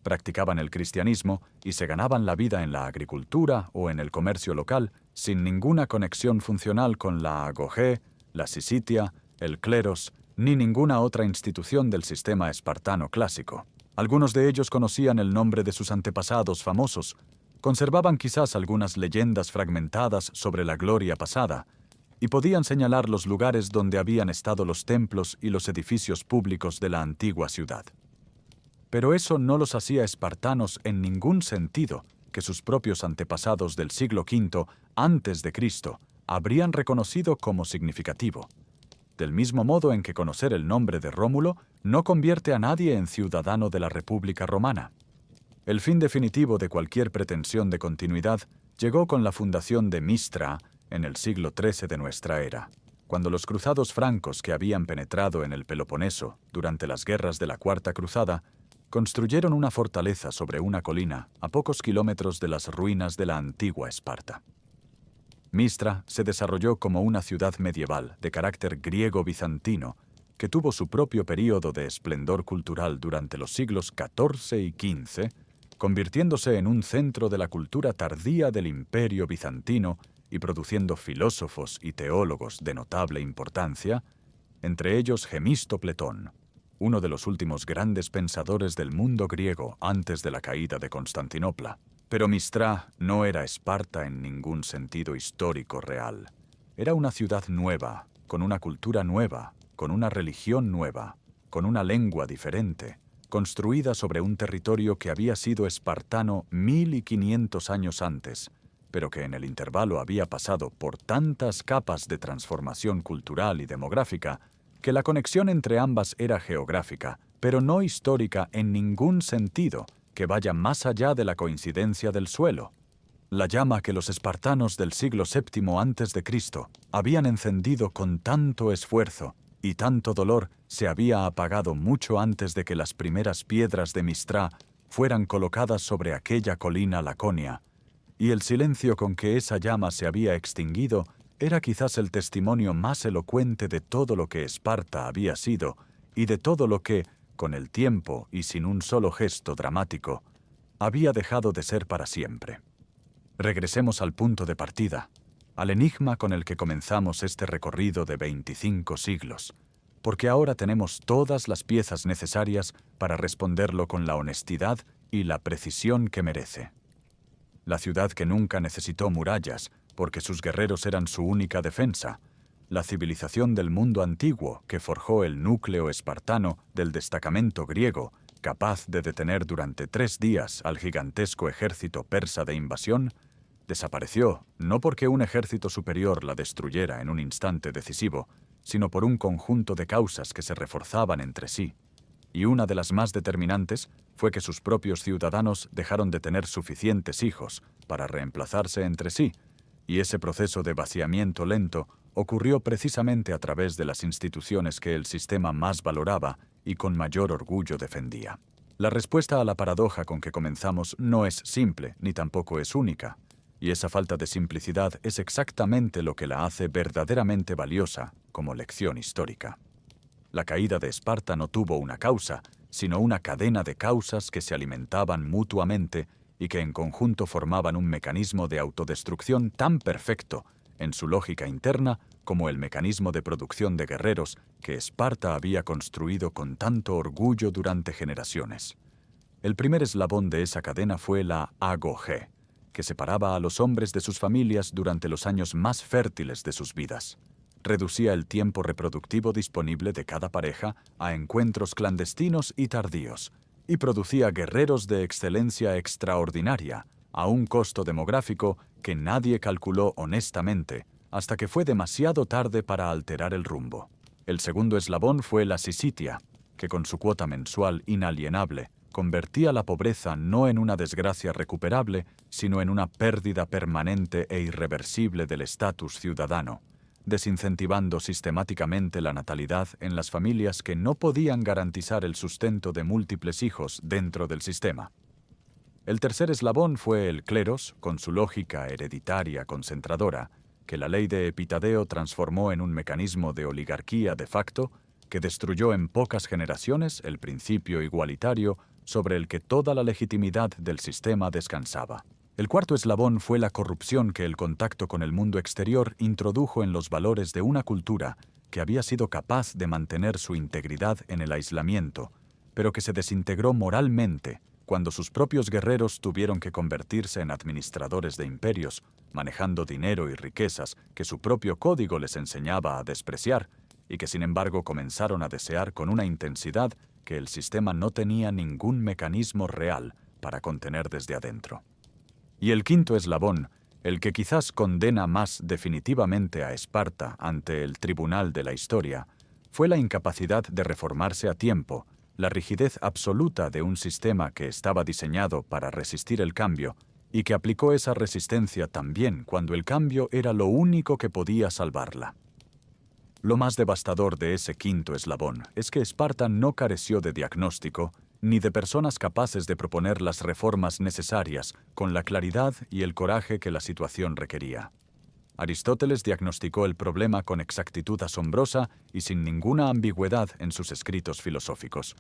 practicaban el cristianismo y se ganaban la vida en la agricultura o en el comercio local sin ninguna conexión funcional con la agogé, la sisitia, el cleros, ni ninguna otra institución del sistema espartano clásico. Algunos de ellos conocían el nombre de sus antepasados famosos, conservaban quizás algunas leyendas fragmentadas sobre la gloria pasada, y podían señalar los lugares donde habían estado los templos y los edificios públicos de la antigua ciudad. Pero eso no los hacía espartanos en ningún sentido que sus propios antepasados del siglo V antes de Cristo habrían reconocido como significativo. Del mismo modo en que conocer el nombre de Rómulo no convierte a nadie en ciudadano de la República Romana. El fin definitivo de cualquier pretensión de continuidad llegó con la fundación de Mistra en el siglo XIII de nuestra era, cuando los cruzados francos que habían penetrado en el Peloponeso durante las guerras de la Cuarta Cruzada construyeron una fortaleza sobre una colina a pocos kilómetros de las ruinas de la antigua Esparta. Mistra se desarrolló como una ciudad medieval de carácter griego-bizantino que tuvo su propio período de esplendor cultural durante los siglos XIV y XV, convirtiéndose en un centro de la cultura tardía del Imperio bizantino y produciendo filósofos y teólogos de notable importancia, entre ellos Gemisto Pletón, uno de los últimos grandes pensadores del mundo griego antes de la caída de Constantinopla. Pero Mistra no era Esparta en ningún sentido histórico real. Era una ciudad nueva, con una cultura nueva, con una religión nueva, con una lengua diferente, construida sobre un territorio que había sido espartano 1500 años antes, pero que en el intervalo había pasado por tantas capas de transformación cultural y demográfica que la conexión entre ambas era geográfica, pero no histórica en ningún sentido que vaya más allá de la coincidencia del suelo. La llama que los espartanos del siglo VII a.C. habían encendido con tanto esfuerzo y tanto dolor se había apagado mucho antes de que las primeras piedras de Mistra fueran colocadas sobre aquella colina laconia, y el silencio con que esa llama se había extinguido era quizás el testimonio más elocuente de todo lo que Esparta había sido y de todo lo que, con el tiempo y sin un solo gesto dramático, había dejado de ser para siempre. Regresemos al punto de partida, al enigma con el que comenzamos este recorrido de 25 siglos, porque ahora tenemos todas las piezas necesarias para responderlo con la honestidad y la precisión que merece. La ciudad que nunca necesitó murallas, porque sus guerreros eran su única defensa, la civilización del mundo antiguo que forjó el núcleo espartano del destacamento griego, capaz de detener durante 3 días al gigantesco ejército persa de invasión, desapareció no porque un ejército superior la destruyera en un instante decisivo, sino por un conjunto de causas que se reforzaban entre sí. Y una de las más determinantes fue que sus propios ciudadanos dejaron de tener suficientes hijos para reemplazarse entre sí, y ese proceso de vaciamiento lento ocurrió precisamente a través de las instituciones que el sistema más valoraba y con mayor orgullo defendía. La respuesta a la paradoja con que comenzamos no es simple, ni tampoco es única, y esa falta de simplicidad es exactamente lo que la hace verdaderamente valiosa como lección histórica. La caída de Esparta no tuvo una causa, sino una cadena de causas que se alimentaban mutuamente y que en conjunto formaban un mecanismo de autodestrucción tan perfecto en su lógica interna como el mecanismo de producción de guerreros que Esparta había construido con tanto orgullo durante generaciones. El primer eslabón de esa cadena fue la agogé, que separaba a los hombres de sus familias durante los años más fértiles de sus vidas. Reducía el tiempo reproductivo disponible de cada pareja a encuentros clandestinos y tardíos, y producía guerreros de excelencia extraordinaria, a un costo demográfico que nadie calculó honestamente hasta que fue demasiado tarde para alterar el rumbo. El segundo eslabón fue la sisitia, que con su cuota mensual inalienable convertía la pobreza no en una desgracia recuperable, sino en una pérdida permanente e irreversible del estatus ciudadano, desincentivando sistemáticamente la natalidad en las familias que no podían garantizar el sustento de múltiples hijos dentro del sistema. El tercer eslabón fue el cleros, con su lógica hereditaria concentradora, que la ley de Epitadeo transformó en un mecanismo de oligarquía de facto que destruyó en pocas generaciones el principio igualitario sobre el que toda la legitimidad del sistema descansaba. El cuarto eslabón fue la corrupción que el contacto con el mundo exterior introdujo en los valores de una cultura que había sido capaz de mantener su integridad en el aislamiento, pero que se desintegró moralmente cuando sus propios guerreros tuvieron que convertirse en administradores de imperios, manejando dinero y riquezas que su propio código les enseñaba a despreciar y que sin embargo comenzaron a desear con una intensidad que el sistema no tenía ningún mecanismo real para contener desde adentro. Y el quinto eslabón, el que quizás condena más definitivamente a Esparta ante el tribunal de la historia, fue la incapacidad de reformarse a tiempo la rigidez absoluta de un sistema que estaba diseñado para resistir el cambio y que aplicó esa resistencia también cuando el cambio era lo único que podía salvarla. Lo más devastador de ese quinto eslabón es que Esparta no careció de diagnóstico ni de personas capaces de proponer las reformas necesarias con la claridad y el coraje que la situación requería. Aristóteles diagnosticó el problema con exactitud asombrosa y sin ninguna ambigüedad en sus escritos filosóficos.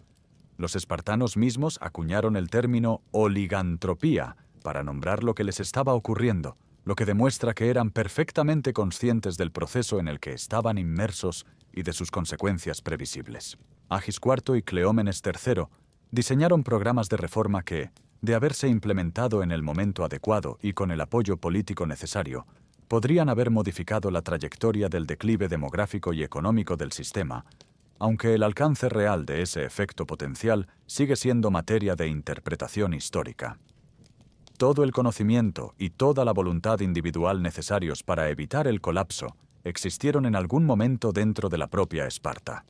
Los espartanos mismos acuñaron el término oligantropía para nombrar lo que les estaba ocurriendo, lo que demuestra que eran perfectamente conscientes del proceso en el que estaban inmersos y de sus consecuencias previsibles. Agis IV y Cleómenes III diseñaron programas de reforma que, de haberse implementado en el momento adecuado y con el apoyo político necesario, podrían haber modificado la trayectoria del declive demográfico y económico del sistema, aunque el alcance real de ese efecto potencial sigue siendo materia de interpretación histórica. Todo el conocimiento y toda la voluntad individual necesarios para evitar el colapso existieron en algún momento dentro de la propia Esparta.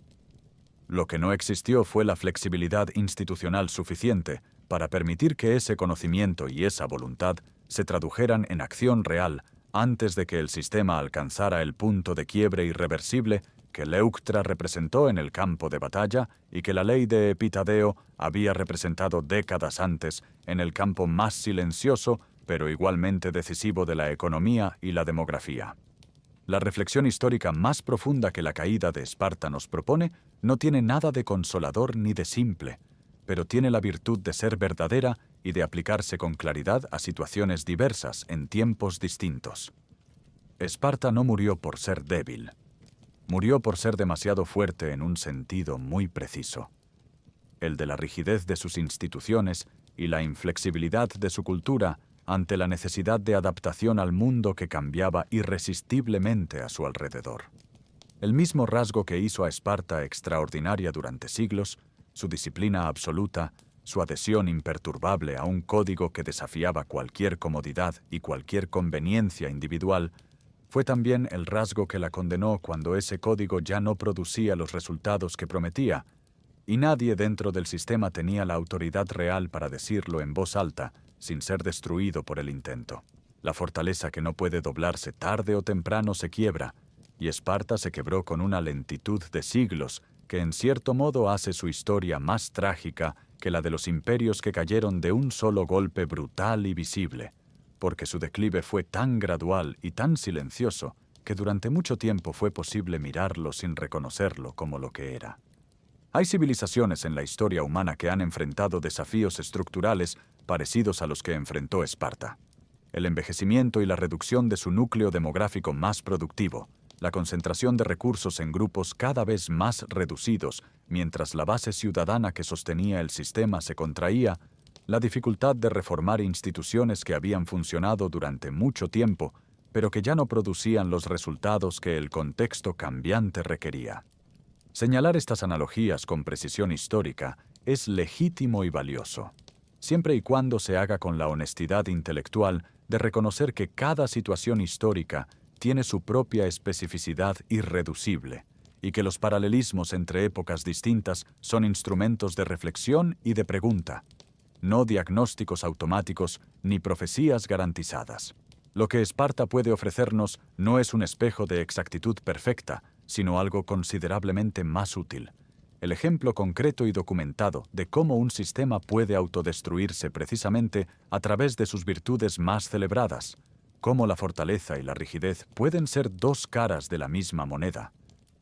Lo que no existió fue la flexibilidad institucional suficiente para permitir que ese conocimiento y esa voluntad se tradujeran en acción real antes de que el sistema alcanzara el punto de quiebre irreversible que Leuctra representó en el campo de batalla y que la ley de Epitadeo había representado décadas antes en el campo más silencioso pero igualmente decisivo de la economía y la demografía. La reflexión histórica más profunda que la caída de Esparta nos propone no tiene nada de consolador ni de simple, pero tiene la virtud de ser verdadera y de aplicarse con claridad a situaciones diversas en tiempos distintos. Esparta no murió por ser débil. Murió por ser demasiado fuerte en un sentido muy preciso, el de la rigidez de sus instituciones y la inflexibilidad de su cultura ante la necesidad de adaptación al mundo que cambiaba irresistiblemente a su alrededor. El mismo rasgo que hizo a Esparta extraordinaria durante siglos, su disciplina absoluta, su adhesión imperturbable a un código que desafiaba cualquier comodidad y cualquier conveniencia individual, fue también el rasgo que la condenó cuando ese código ya no producía los resultados que prometía, y nadie dentro del sistema tenía la autoridad real para decirlo en voz alta, sin ser destruido por el intento. La fortaleza que no puede doblarse tarde o temprano se quiebra, y Esparta se quebró con una lentitud de siglos que en cierto modo hace su historia más trágica que la de los imperios que cayeron de un solo golpe brutal y visible, porque su declive fue tan gradual y tan silencioso que durante mucho tiempo fue posible mirarlo sin reconocerlo como lo que era. Hay civilizaciones en la historia humana que han enfrentado desafíos estructurales parecidos a los que enfrentó Esparta. El envejecimiento y la reducción de su núcleo demográfico más productivo, la concentración de recursos en grupos cada vez más reducidos mientras la base ciudadana que sostenía el sistema se contraía, la dificultad de reformar instituciones que habían funcionado durante mucho tiempo, pero que ya no producían los resultados que el contexto cambiante requería. Señalar estas analogías con precisión histórica es legítimo y valioso, siempre y cuando se haga con la honestidad intelectual de reconocer que cada situación histórica tiene su propia especificidad irreducible y que los paralelismos entre épocas distintas son instrumentos de reflexión y de pregunta, no diagnósticos automáticos ni profecías garantizadas. Lo que Esparta puede ofrecernos no es un espejo de exactitud perfecta, sino algo considerablemente más útil. El ejemplo concreto y documentado de cómo un sistema puede autodestruirse precisamente a través de sus virtudes más celebradas, cómo la fortaleza y la rigidez pueden ser dos caras de la misma moneda,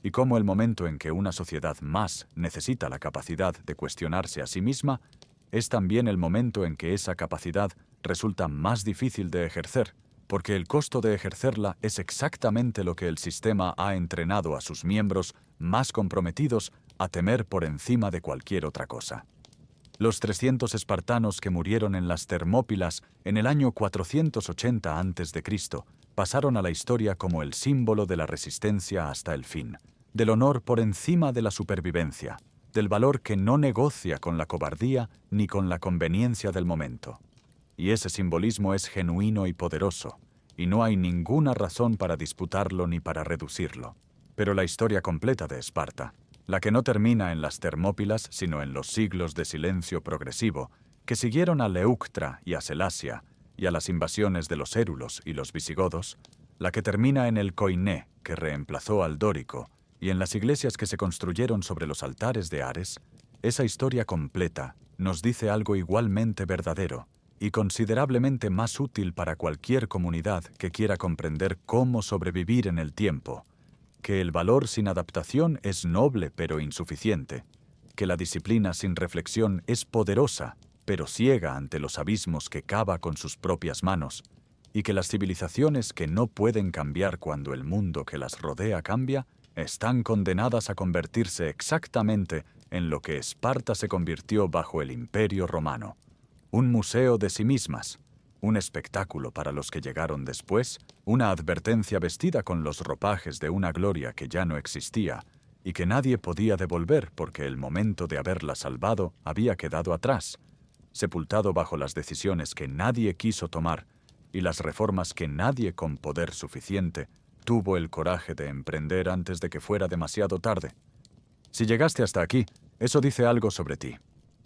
y cómo el momento en que una sociedad más necesita la capacidad de cuestionarse a sí misma es también el momento en que esa capacidad resulta más difícil de ejercer, porque el costo de ejercerla es exactamente lo que el sistema ha entrenado a sus miembros más comprometidos a temer por encima de cualquier otra cosa. Los 300 espartanos que murieron en las Termópilas en el año 480 a.C. pasaron a la historia como el símbolo de la resistencia hasta el fin, del honor por encima de la supervivencia, del valor que no negocia con la cobardía ni con la conveniencia del momento. Y ese simbolismo es genuino y poderoso, y no hay ninguna razón para disputarlo ni para reducirlo. Pero la historia completa de Esparta, la que no termina en las Termópilas, sino en los siglos de silencio progresivo, que siguieron a Leuctra y a Selasia, y a las invasiones de los érulos y los visigodos, la que termina en el Koiné, que reemplazó al dórico, y en las iglesias que se construyeron sobre los altares de Ares, esa historia completa nos dice algo igualmente verdadero y considerablemente más útil para cualquier comunidad que quiera comprender cómo sobrevivir en el tiempo, que el valor sin adaptación es noble pero insuficiente, que la disciplina sin reflexión es poderosa pero ciega ante los abismos que cava con sus propias manos, y que las civilizaciones que no pueden cambiar cuando el mundo que las rodea cambia, están condenadas a convertirse exactamente en lo que Esparta se convirtió bajo el Imperio Romano: un museo de sí mismas, un espectáculo para los que llegaron después, una advertencia vestida con los ropajes de una gloria que ya no existía y que nadie podía devolver porque el momento de haberla salvado había quedado atrás, sepultado bajo las decisiones que nadie quiso tomar y las reformas que nadie con poder suficiente tuvo el coraje de emprender antes de que fuera demasiado tarde. Si llegaste hasta aquí, eso dice algo sobre ti.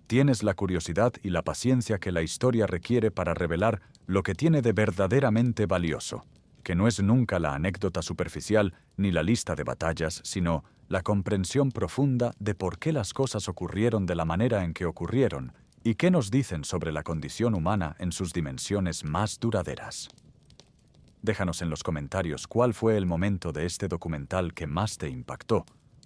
Tienes la curiosidad y la paciencia que la historia requiere para revelar lo que tiene de verdaderamente valioso, que no es nunca la anécdota superficial ni la lista de batallas, sino la comprensión profunda de por qué las cosas ocurrieron de la manera en que ocurrieron y qué nos dicen sobre la condición humana en sus dimensiones más duraderas. Déjanos en los comentarios cuál fue el momento de este documental que más te impactó,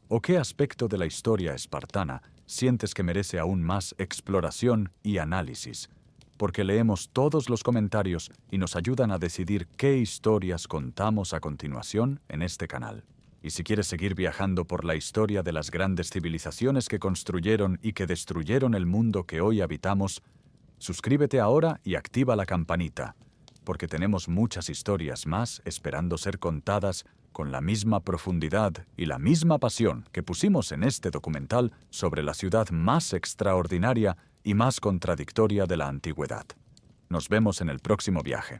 o qué aspecto de la historia espartana sientes que merece aún más exploración y análisis, porque leemos todos los comentarios y nos ayudan a decidir qué historias contamos a continuación en este canal. Y si quieres seguir viajando por la historia de las grandes civilizaciones que construyeron y que destruyeron el mundo que hoy habitamos, suscríbete ahora y activa la campanita, porque tenemos muchas historias más esperando ser contadas con la misma profundidad y la misma pasión que pusimos en este documental sobre la ciudad más extraordinaria y más contradictoria de la antigüedad. Nos vemos en el próximo viaje.